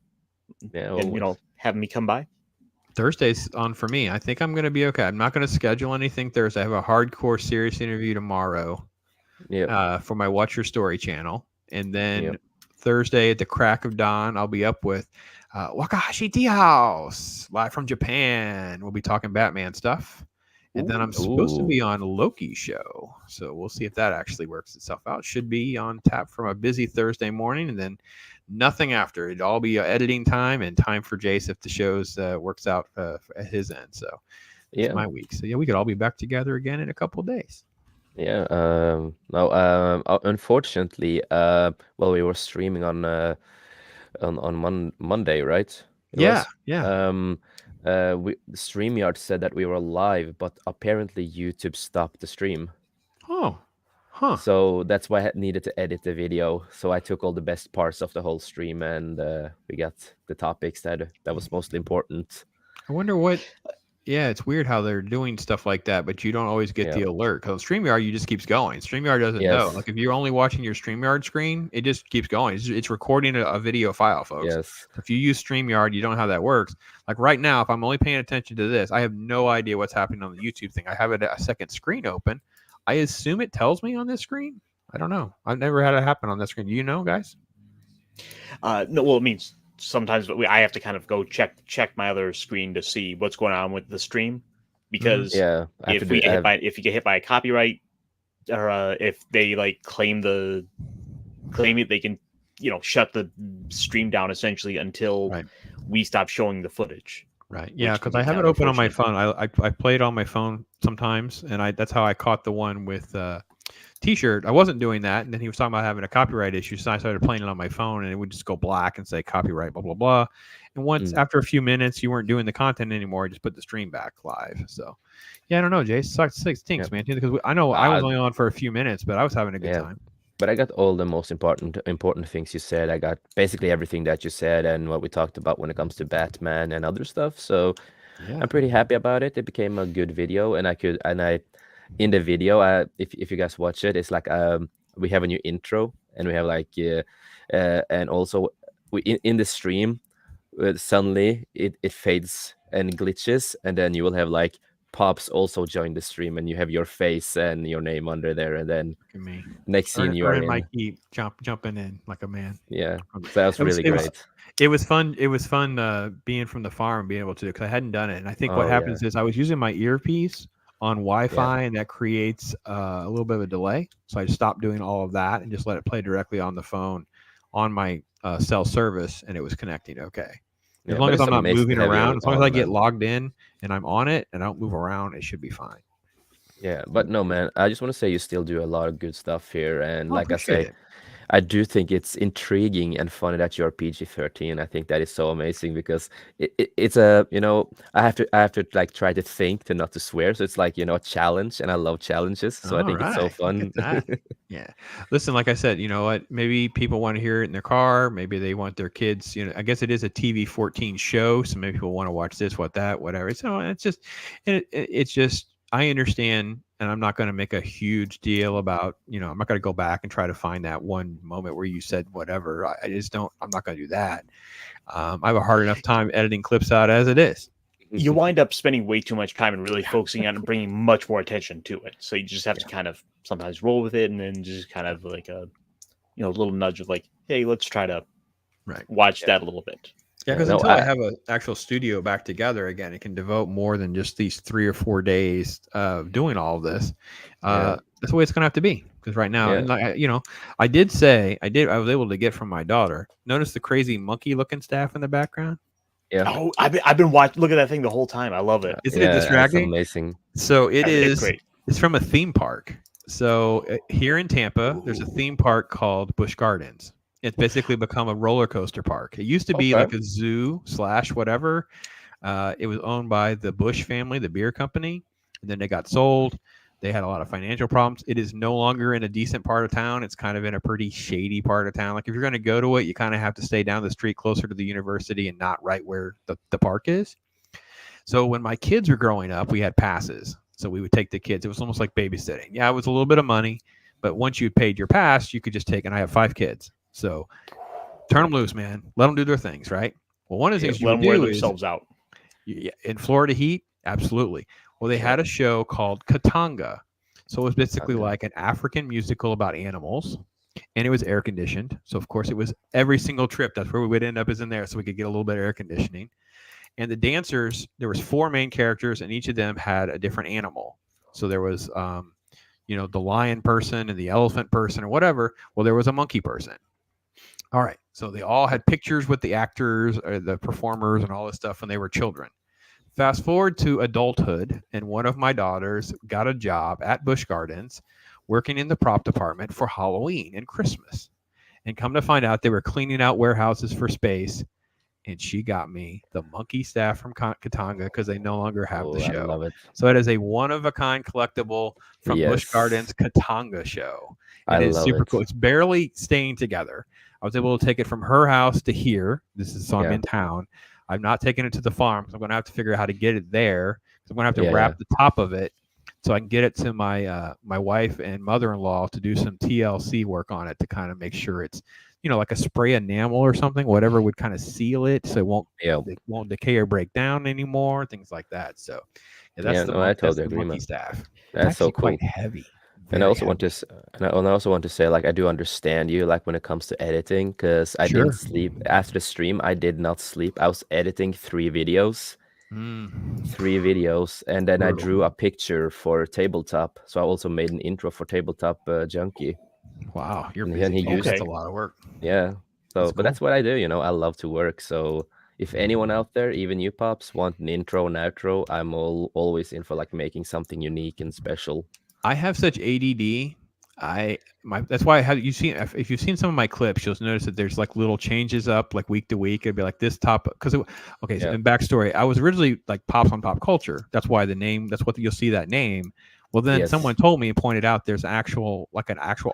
always. having me come by. Thursday's on for me. I think I'm going to be okay. I'm not going to schedule anything Thursday. I have a hardcore serious interview tomorrow for my Watch Your Story channel. And then Thursday at the crack of dawn, I'll be up with Wakahashi Tea House, live from Japan. We'll be talking Batman stuff. And then I'm supposed to be on Loki show. So we'll see if that actually works itself out. Should be on tap from a busy Thursday morning, and then nothing after. It'll all be editing time and time for Jace if the show's works out at his end. So it's my week. So we could all be back together again in a couple of days. Yeah. Unfortunately, we were streaming on Monday, right? Yeah. StreamYard said that we were live, but apparently YouTube stopped the stream. Oh, huh. So that's why I needed to edit the video. So I took all the best parts of the whole stream, and we got the topics that was mostly important. I wonder what. Yeah, it's weird how they're doing stuff like that, but you don't always get the alert. Because StreamYard, you just keeps going. StreamYard doesn't know. Like if you're only watching your StreamYard screen, it just keeps going. It's recording a video file, folks. Yes. If you use StreamYard, you don't know how that works. Like right now, if I'm only paying attention to this, I have no idea what's happening on the YouTube thing. I have a second screen open. I assume it tells me on this screen. I don't know. I've never had it happen on that screen. Do you know, guys? No, well, it means sometimes I have to kind of go check my other screen to see what's going on with the stream, because Yeah, I have to if do. we get hit by if you get hit by a copyright, or if they like claim it, they can shut the stream down essentially until Right. we stop showing the footage. Right. Yeah, which can because be I have kind it of open on my unfortunate. phone. I play it on my phone sometimes, and that's how I caught the one with T-shirt. I wasn't doing that, and then he was talking about having a copyright issue, so I started playing it on my phone, and it would just go black and say copyright, blah blah blah. And once after a few minutes, you weren't doing the content anymore. I just put the stream back live. So, yeah, I don't know, Jay. Stinks, man. Because I know I was only on for a few minutes, but I was having a good time. But I got all the most important things you said. I got basically everything that you said and what we talked about when it comes to Batman and other stuff. So I'm pretty happy about it. It became a good video, and in the video, if you guys watch it, it's like we have a new intro, and we have like and also in the stream, suddenly it fades and glitches, and then you will have like Pops also join the stream, and you have your face and your name under there, and then next scene you are in. My key, jumping in like a man. Yeah, so that was really great. It was fun. It was fun being from the farm, being able to, because I hadn't done it. And I think what happens is I was using my earpiece on Wi-Fi, and that creates a little bit of a delay. So I stopped doing all of that and just let it play directly on the phone on my cell service, and it was connecting okay. As long as I'm not moving around, as long as I get logged in and I'm on it and I don't move around, it should be fine. Yeah, but no, man, I just want to say you still do a lot of good stuff here, and like I say, I do think it's intriguing and funny that you're PG-13. I think that is so amazing, because it's a I have to like try to think to not to swear, so it's like a challenge, and I love challenges, so I think it's so fun. Yeah, listen, like I said, you know what? Maybe people want to hear it in their car. Maybe they want their kids. I guess it is a TV-14 show, so maybe people want to watch this, whatever. So it's just. I understand, and I'm not going to make a huge deal about, I'm not going to go back and try to find that one moment where you said whatever. I just don't, I'm not going to do that. I have a hard enough time editing clips out as it is. You wind up spending way too much time and really focusing on bringing much more attention to it. So you just have to kind of sometimes roll with it, and then just kind of like a, little nudge of like, hey, let's try to watch that a little bit. Yeah, because until I have an actual studio back together again, it can devote more than just these 3 or 4 days of doing all of this. That's the way it's going to have to be. Because right now, and like, I was able to get from my daughter. Notice the crazy monkey-looking staff in the background. Yeah. Oh, I've been watching. Look at that thing the whole time. I love it. Isn't it distracting? Amazing. So it is. Great. It's from a theme park. So here in Tampa, there's a theme park called Busch Gardens. It's basically become a roller coaster park. It used to be like a zoo / whatever. It was owned by the Busch family, the beer company, and then they got sold. They had a lot of financial problems. It is no longer in a decent part of town. It's kind of in a pretty shady part of town. Like if you're going to go to it, you kind of have to stay down the street closer to the university and not right where the park is. So when my kids were growing up, we had passes. So we would take the kids. It was almost like babysitting. Yeah, it was a little bit of money, but once you paid your pass, you could just take, and I have 5 kids. So turn them loose, man. Let them do their things, right? Well, one of the things you let them do wear is themselves out. In Florida heat, absolutely. Well, they had a show called Katanga. So it was basically like an African musical about animals, and it was air conditioned. So of course it was every single trip. That's where we would end up is in there, so we could get a little bit of air conditioning. And the dancers, there was 4 main characters, and each of them had a different animal. So there was, the lion person and the elephant person or whatever. Well, there was a monkey person. All right. So they all had pictures with the actors or the performers and all this stuff when they were children. Fast forward to adulthood, and one of my daughters got a job at Busch Gardens working in the prop department for Halloween and Christmas. And come to find out, they were cleaning out warehouses for space. And she got me the monkey staff from Katanga because they no longer have the show. I love it. So it is a one-of-a-kind collectible from Busch Gardens Katanga show. And it's super cool. It's barely staying together. I was able to take it from her house to here. This is so I'm in town. I've not taken it to the farm because I'm going to have to figure out how to get it there. I'm going to have to wrap the top of it so I can get it to my my wife and mother-in-law to do some TLC work on it to kind of make sure it's, like a spray enamel or something, whatever would kind of seal it so it won't decay or break down anymore, things like that. So that's the I totally agree, monkey man. staff. That's so cool. Quite heavy. And I Very also want happy. to, and I also want to say, like, I do understand you, like, when it comes to editing, because I didn't Sure. sleep after the stream. I did not sleep. I was editing 3 videos, Mm, 3 videos, and then I brutal. drew a picture for Tabletop. So I also made an intro for Tabletop Junkie, Wow, you're and busy, then he man. used, That's a Okay. lot of work. yeah. That's So, but cool. that's what I do, I love to work. So if anyone out there, even you pops, want an intro and outro, I'm always in for like making something unique and special. I have such ADD. That's why I had you seen if you've seen some of my clips, you'll notice that there's like little changes up like week to week. It'd be like this top because okay. So Yeah. in backstory, I was originally like Pops on Pop Culture. That's why the name. That's what you'll see that name. Well, then Yes. someone told me and pointed out there's an actual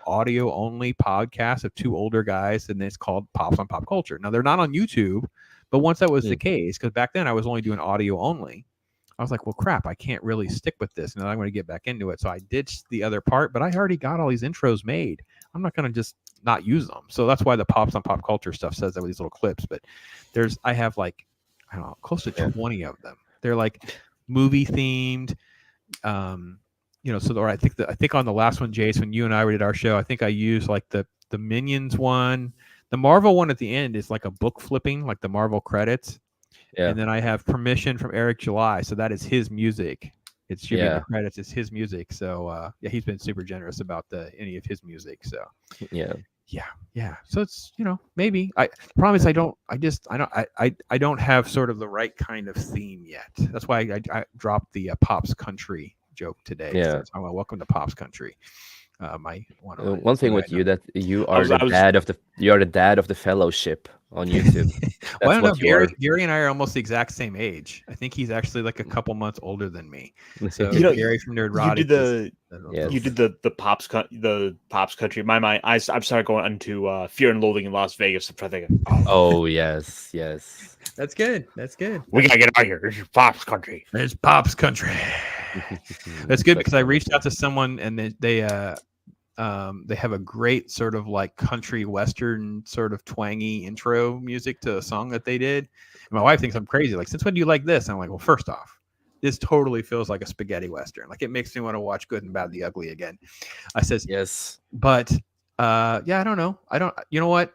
audio only podcast of two older guys, and it's called Pops on Pop Culture. Now they're not on YouTube, but once that was the case, because back then I was only doing audio only. I was like, well, crap, I can't really stick with this. Now I'm going to get back into it. So I ditched the other part, but I already got all these intros made. I'm not going to just not use them. So that's why the Pops on Pop Culture stuff says that with these little clips. But I have like, I don't know, close to 20 of them. They're like movie themed. So I think on the last one, Jace, when you and I did our show, I think I used like the Minions one. The Marvel one at the end is like a book flipping, like the Marvel credits. Yeah. And then I have permission from Eric July, so that is his music. It should be in Yeah. the credits. It's his music. So yeah, he's been super generous about any of his music. So Yeah. So it's maybe I promise I don't have sort of the right kind of theme yet. That's why I dropped the Pops Country joke today. Yeah. So welcome to Pops Country. One thing with you that you are I was- dad of the fellowship on YouTube. Well, I don't know. what you are. Gary and I are almost the exact same age. I think he's actually like a couple months older than me. So Gary from Nerdrotic. You did the Pops Country. In my mind, I started going into Fear and Loathing in Las Vegas. I'm thinking, Oh yes. That's good. we gotta get out of here. This is Pops Country. It's Pops Country. That's good because I reached out to someone and they have a great sort of like country western sort of twangy intro music to a song that they did. And my wife thinks I'm crazy. Like, since when do you like this? And I'm like, well, first off, this totally feels like a spaghetti western. Like, it makes me want to watch Good and Bad, the Ugly again. I says, Yes. but I don't know. You know what?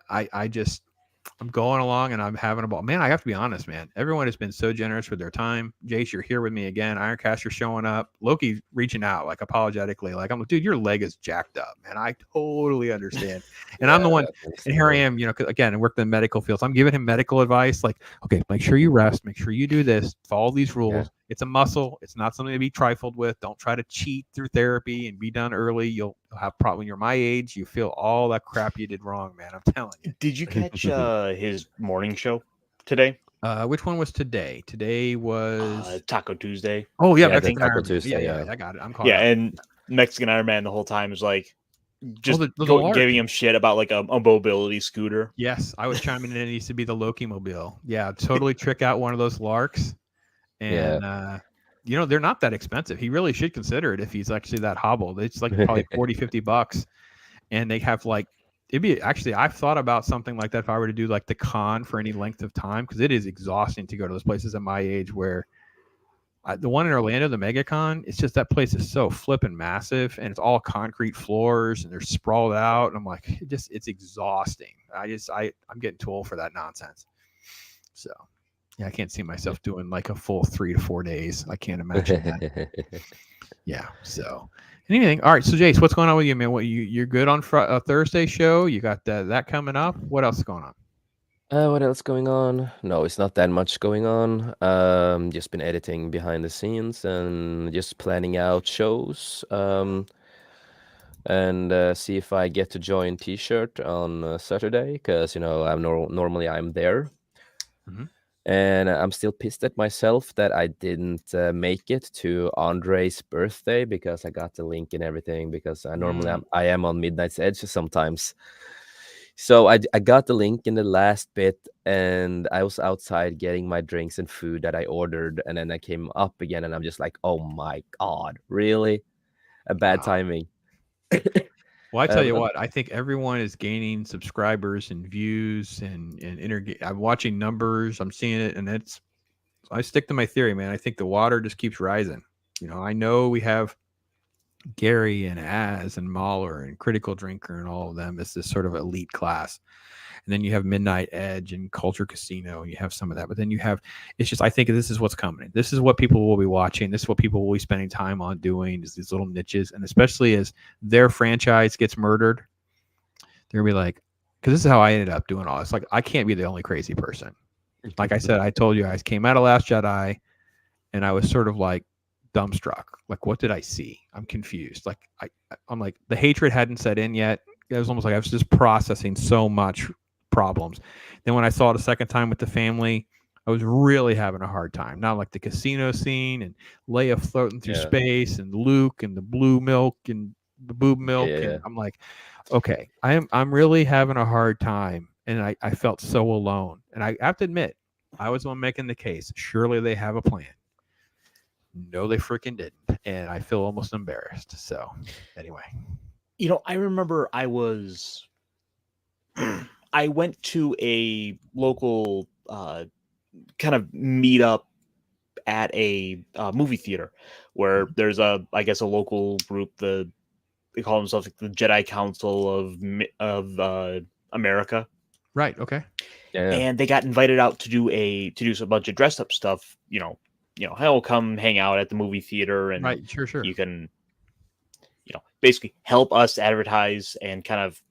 I'm going along and I'm having a ball. Man, I have to be honest, man. Everyone has been so generous with their time. Jace, you're here with me again. Ironcaster showing up. Loki reaching out, like apologetically. Like, I'm like, dude, your leg is jacked up, man. I totally understand. And I'm the one, and here I am, again, I work in the medical field. So I'm giving him medical advice. Like, okay, make sure you rest. Make sure you do this. Follow these rules. Yeah. It's a muscle. It's not something to be trifled with. Don't try to cheat through therapy and be done early. You'll have probably when you're my age, you feel all that crap you did wrong, man. I'm telling you. Did you catch his morning show today? Which one was today? Today was Taco Tuesday. Oh yeah, Mexican Taco Tuesday. Yeah, I got it. I'm caught yeah, up. And Mexican Iron Man the whole time is like just the giving him shit about like a mobility scooter. Yes, I was chiming in. It needs to be the Loki mobile. Yeah, totally trick out one of those larks. And they're not that expensive. He really should consider it if he's actually that hobbled. It's like probably $40-$50. And they have like I've thought about something like that if I were to do like the con for any length of time, because it is exhausting to go to those places at my age where the one in Orlando, the MegaCon, it's just that place is so flipping massive and it's all concrete floors and they're sprawled out. And I'm like, it's exhausting. I'm getting too old for that nonsense. So yeah, I can't see myself doing like a full 3 to 4 days. I can't imagine that. Yeah. So anything. All right. So Jace, what's going on with you, man? You're good on Thursday show? You got that coming up? What else is going on? What else going on? No, it's not that much going on. Just been editing behind the scenes and just planning out shows. And see if I get to join T-shirt on Saturday, because I'm normally I'm there. Mm-hmm. And I'm still pissed at myself that I didn't make it to Andre's birthday, because I got the link and everything, because I normally I am on Midnight's Edge sometimes. So I got the link in the last bit, and I was outside getting my drinks and food that I ordered, and then I came up again, and I'm just like, oh my God, really? A bad timing. Well, I tell you what, I think everyone is gaining subscribers and views and I'm watching numbers. I'm seeing it, and I stick to my theory, man. I think the water just keeps rising. I know we have Gary and Az and Mahler and Critical Drinker and all of them is this sort of elite class. And then you have Midnight Edge and Culture Casino, and you have some of that. But then you have, it's just, I think this is what's coming. This is what people will be watching. This is what people will be spending time on doing, is these little niches. And especially as their franchise gets murdered, they're going to be like, because this is how I ended up doing all this. Like, I can't be the only crazy person. Like I said, I told you, I came out of Last Jedi, and I was sort of like dumbstruck. Like, what did I see? I'm confused. Like, I'm like, the hatred hadn't set in yet. It was almost like I was just processing so much problems. Then when I saw it a second time with the family, I was really having a hard time. Not like the casino scene and Leia floating through space and Luke and the blue milk and the boob milk. And I'm like, okay, I'm really having a hard time. And I felt so alone. And I have to admit, I was the one making the case. Surely they have a plan. No, they freaking didn't. And I feel almost embarrassed. So anyway. You know, I remember I went to a local kind of meetup at a movie theater where there's I guess a local group, they call themselves like the Jedi Council of America. Right. Okay. Yeah. And they got invited out to do a bunch of dressed up stuff. You know, hell, come hang out at the movie theater, and right, sure. You can, basically help us advertise and kind of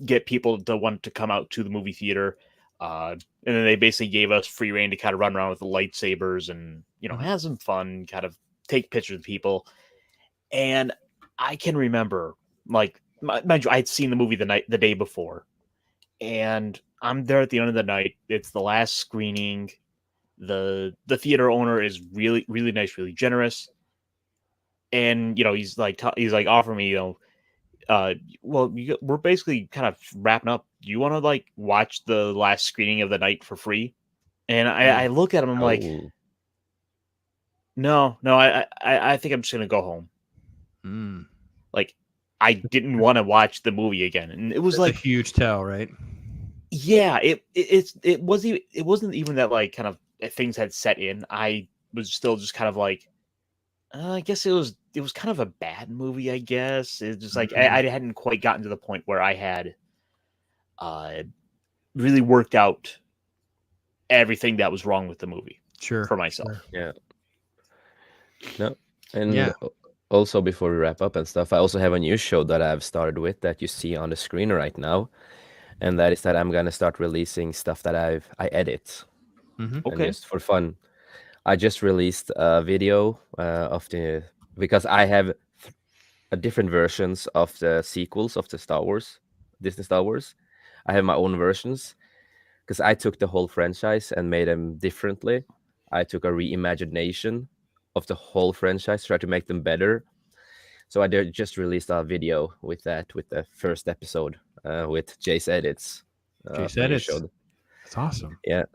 get people to want to come out to the movie theater. And then they basically gave us free reign to kind of run around with the lightsabers and, have some fun, kind of take pictures of people. And I can remember, like, mind you, I had seen the movie the day before, and I'm there at the end of the night. It's the last screening. The theater owner is really, really nice, really generous. And, he's like offering me, well, we're basically kind of wrapping up. Do you want to like watch the last screening of the night for free? And I look at him, I'm like, no, I think I'm just gonna go home. Like, I didn't want to watch the movie again, and it was That's like a huge tell, right? Yeah, it wasn't even that like kind of things had set in. I was still just kind of like, I guess it was kind of a bad movie. I guess it's just like I hadn't quite gotten to the point where I had really worked out everything that was wrong with the movie. Sure. For myself. Sure. Yeah. No. And also, before we wrap up and stuff, I also have a new show that I've started with that you see on the screen right now. And that is that I'm gonna start releasing stuff that I edit. Okay. Just for fun. I just released a video because I have different versions of the sequels of the Disney Star Wars. I have my own versions because I took the whole franchise and made them differently. I took a reimagination of the whole franchise, tried to make them better. So I just released a video with that, with the first episode with Jace Edits. Jace Edits. That's awesome. Yeah.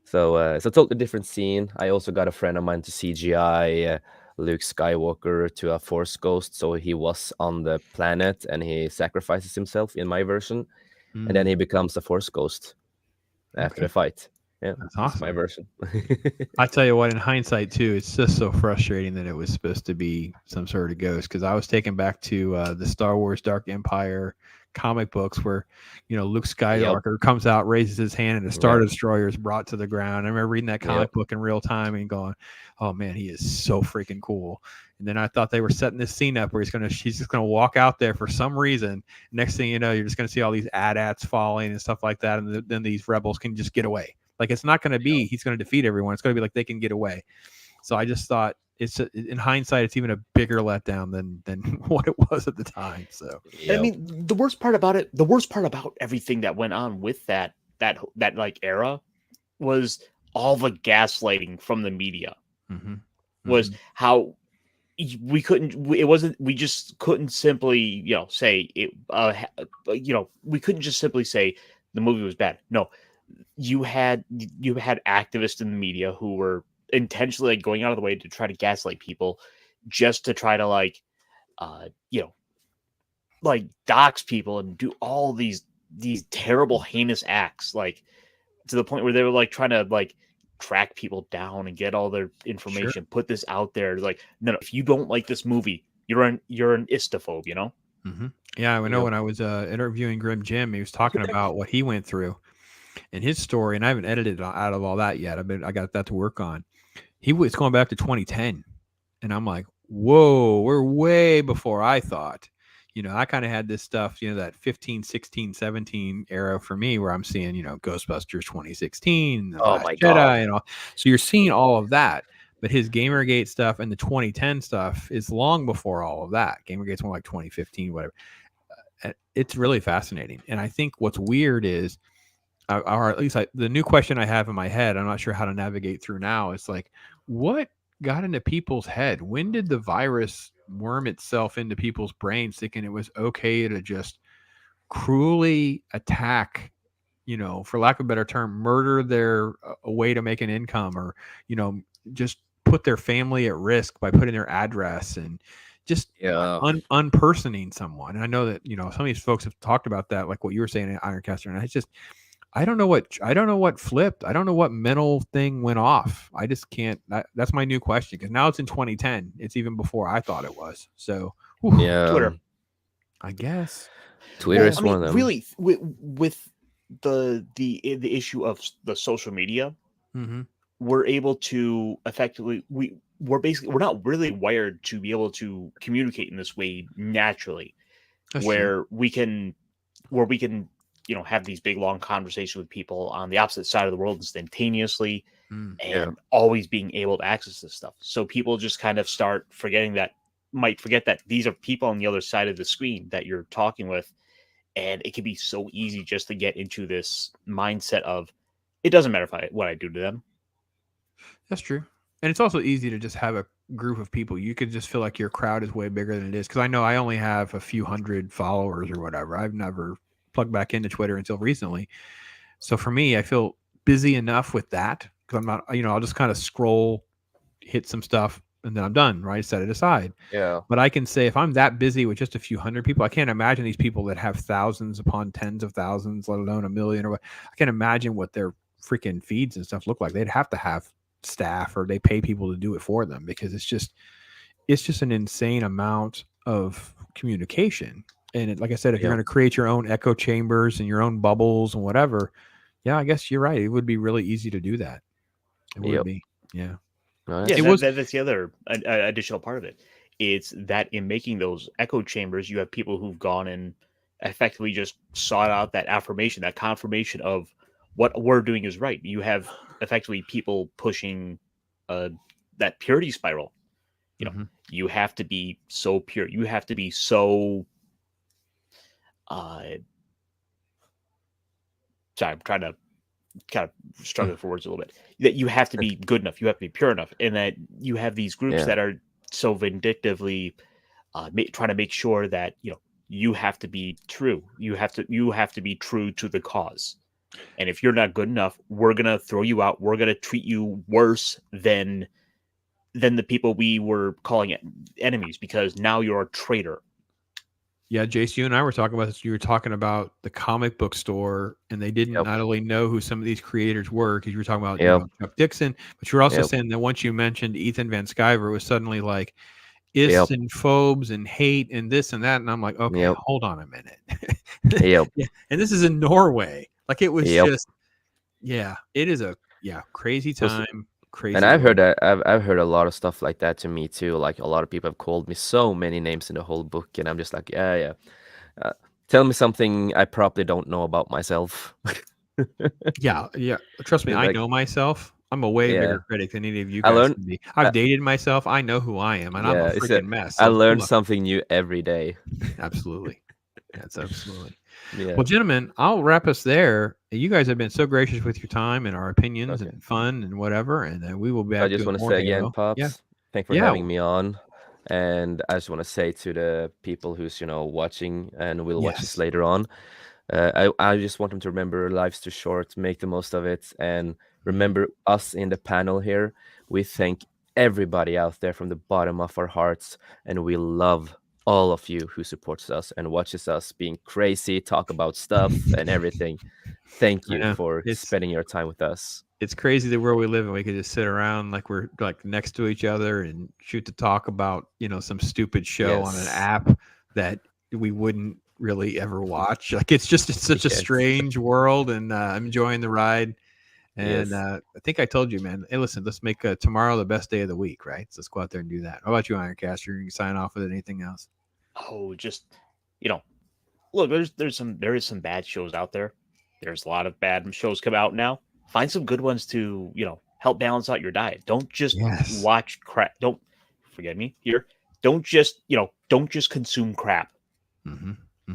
So it's a totally different scene. I also got a friend of mine to CGI Luke Skywalker to a Force ghost. So he was on the planet and he sacrifices himself in my version. And then he becomes a Force ghost after the fight. Yeah, that's awesome. My version. I tell you what, in hindsight too, it's just so frustrating that it was supposed to be some sort of ghost, because I was taken back to the Star Wars Dark Empire comic books where, Luke Skywalker comes out, raises his hand, and a Star Destroyer is brought to the ground. I remember reading that comic book in real time and going, oh man, he is so freaking cool. And then I thought they were setting this scene up where she's just gonna walk out there for some reason. Next thing you know, you're just gonna see all these AT-ATs falling and stuff like that, and then these rebels can just get away. Like, it's not gonna be he's gonna defeat everyone. It's gonna be like they can get away. So I just thought, in hindsight, it's even a bigger letdown than what it was at the time. So I mean, the worst part about everything that went on with that like era was all the gaslighting from the media. Was how we just couldn't simply say it. We couldn't just simply say the movie was bad. No, you had activists in the media who were intentionally going out of the way to try to gaslight people, just to try to like dox people and do all these terrible, heinous acts, like to the point where they were like trying to like track people down and get all their information, put this out there. Like, no, if you don't like this movie, you're an istaphobe, you know. Yeah, I know Yep. when I was interviewing Grim Jim, he was talking about what he went through and his story, and I haven't edited out of all that yet. I got that to work on. He was going back to 2010, and I'm like, whoa, we're way before I thought. I kind of had this stuff, that 15, 16, 17 era for me where I'm seeing, Ghostbusters 2016, The Oh Last my Jedi, God. and all. So you're seeing all of that. But his Gamergate stuff and the 2010 stuff is long before all of that. Gamergate's more like 2015, whatever. It's really fascinating. And I think what's weird is, or at least the new question I have in my head, I'm not sure how to navigate through now. It's like, what got into people's head? When did the virus worm itself into people's brains thinking it was okay to just cruelly attack, for lack of a better term, murder their a way to make an income, or, just put their family at risk by putting their address and just Yeah. unpersoning someone. And I know that, some of these folks have talked about that, like what you were saying in Ironcaster. And I don't know what flipped. I don't know what mental thing went off. I just can't. That's my new question, because now it's in 2010. It's even before I thought it was. So, whew, Yeah. Twitter. I guess. Twitter Well, is I one mean, of them. really, with the issue of the social media, Mm-hmm. we're able to effectively we're not really wired to be able to communicate in this way naturally, That's true. where we can have these big long conversations with people on the opposite side of the world instantaneously, Mm. and always being able to access this stuff. So people just kind of might forget that these are people on the other side of the screen that you're talking with. And it can be so easy just to get into this mindset of, it doesn't matter what I do to them. That's true. And it's also easy to just have a group of people. You could just feel like your crowd is way bigger than it is. Because I know I only have a few hundred followers or whatever. I've never plugged back into Twitter until recently. So for me, I feel busy enough with that, because I'm not, I'll just kind of scroll, hit some stuff, and then I'm done, right? Set it aside. Yeah. But I can say, if I'm that busy with just a few hundred people, I can't imagine these people that have thousands upon tens of thousands, let alone a million or what. I can't imagine what their freaking feeds and stuff look like. They'd have to have staff, or they pay people to do it for them, because it's just an insane amount of communication. And like I said, if you're going to create your own echo chambers and your own bubbles and whatever, yeah, I guess you're right. It would be really easy to do that. It would be. Yeah. No, Yeah, that's- that's the other additional part of it. It's that in making those echo chambers, you have people who've gone and effectively just sought out that affirmation, that confirmation of what we're doing is right. You have effectively people pushing that purity spiral. You have to be so pure. You have to be so. Sorry, I'm trying to kind of struggle for words a little bit. That you have to be good enough, you have to be pure enough, and that you have these groups that are so vindictively trying to make sure that you have to be true. You have to be true to the cause. And if you're not good enough, we're gonna throw you out. We're gonna treat you worse than the people we were calling enemies, because now you're a traitor. Yeah, Jace, you and I were talking about this. You were talking about the comic book store, and they didn't not only know who some of these creators were, because you were talking about Chuck Dixon, but you were also saying that once you mentioned Ethan Van Sciver, it was suddenly like ists and phobes and hate and this and that. And I'm like, okay, hold on a minute. Yeah. And this is in Norway. Like, it was just, it is a crazy time. Crazy. And I've heard that I've heard a lot of stuff like that to me too. Like, a lot of people have called me so many names in the whole book, and I'm just like, tell me something I probably don't know about myself. Yeah. Trust me, I know myself. I'm a way bigger critic than any of you guys can be. I've dated myself. I know who I am, and I'm a freaking mess. I learn something new every day. Absolutely. That's absolutely. Yeah. Well, gentlemen, I'll wrap us there. You guys have been so gracious with your time and our opinions and fun and whatever, and we will be back. I just want to say again, Pops, thanks for having me on. And I just want to say to the people who's watching and will watch this later on, I just want them to remember life's too short, make the most of it, and remember us in the panel here. We thank everybody out there from the bottom of our hearts, and we love all of you who supports us and watches us being crazy, talk about stuff and everything. Thank you for spending your time with us. it's crazy the world we live in. We could just sit around like we're like next to each other and shoot the talk about, some stupid show on an Yes. app that we wouldn't really ever watch. Like it's such a Yes. strange world, and I'm enjoying the ride. And Yes. I think I told you, man. Hey, listen, let's make tomorrow the best day of the week, right? So let's go out there and do that. How about you, Ironcaster? You can sign off with anything else? Oh, just look, there is some bad shows out there. There's a lot of bad shows come out now. Find some good ones to help balance out your diet. Don't just Yes. watch crap. Don't forget me here. Don't just consume crap. Mm-hmm.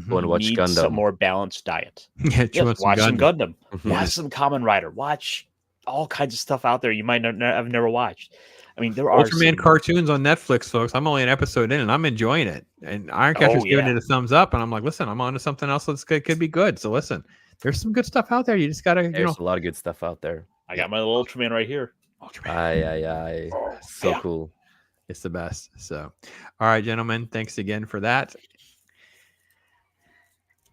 Go and You watch need Gundam. some more balanced diet. Yeah, Yes, watch some Gundam. Mhm. Watch some Kamen Rider. Watch all kinds of stuff out there you might have never watched. I mean, there are Ultraman some, cartoons on Netflix, folks. I'm only an episode in, and I'm enjoying it. And Ironcaster's giving it a thumbs up, and I'm like, listen, I'm on to something else that could be good. So listen, there's some good stuff out there. You just gotta, There's a lot of good stuff out there. I got my little Ultraman right here. Ultraman. Aye. So Yeah. cool. It's the best. So, all right, gentlemen, thanks again for that.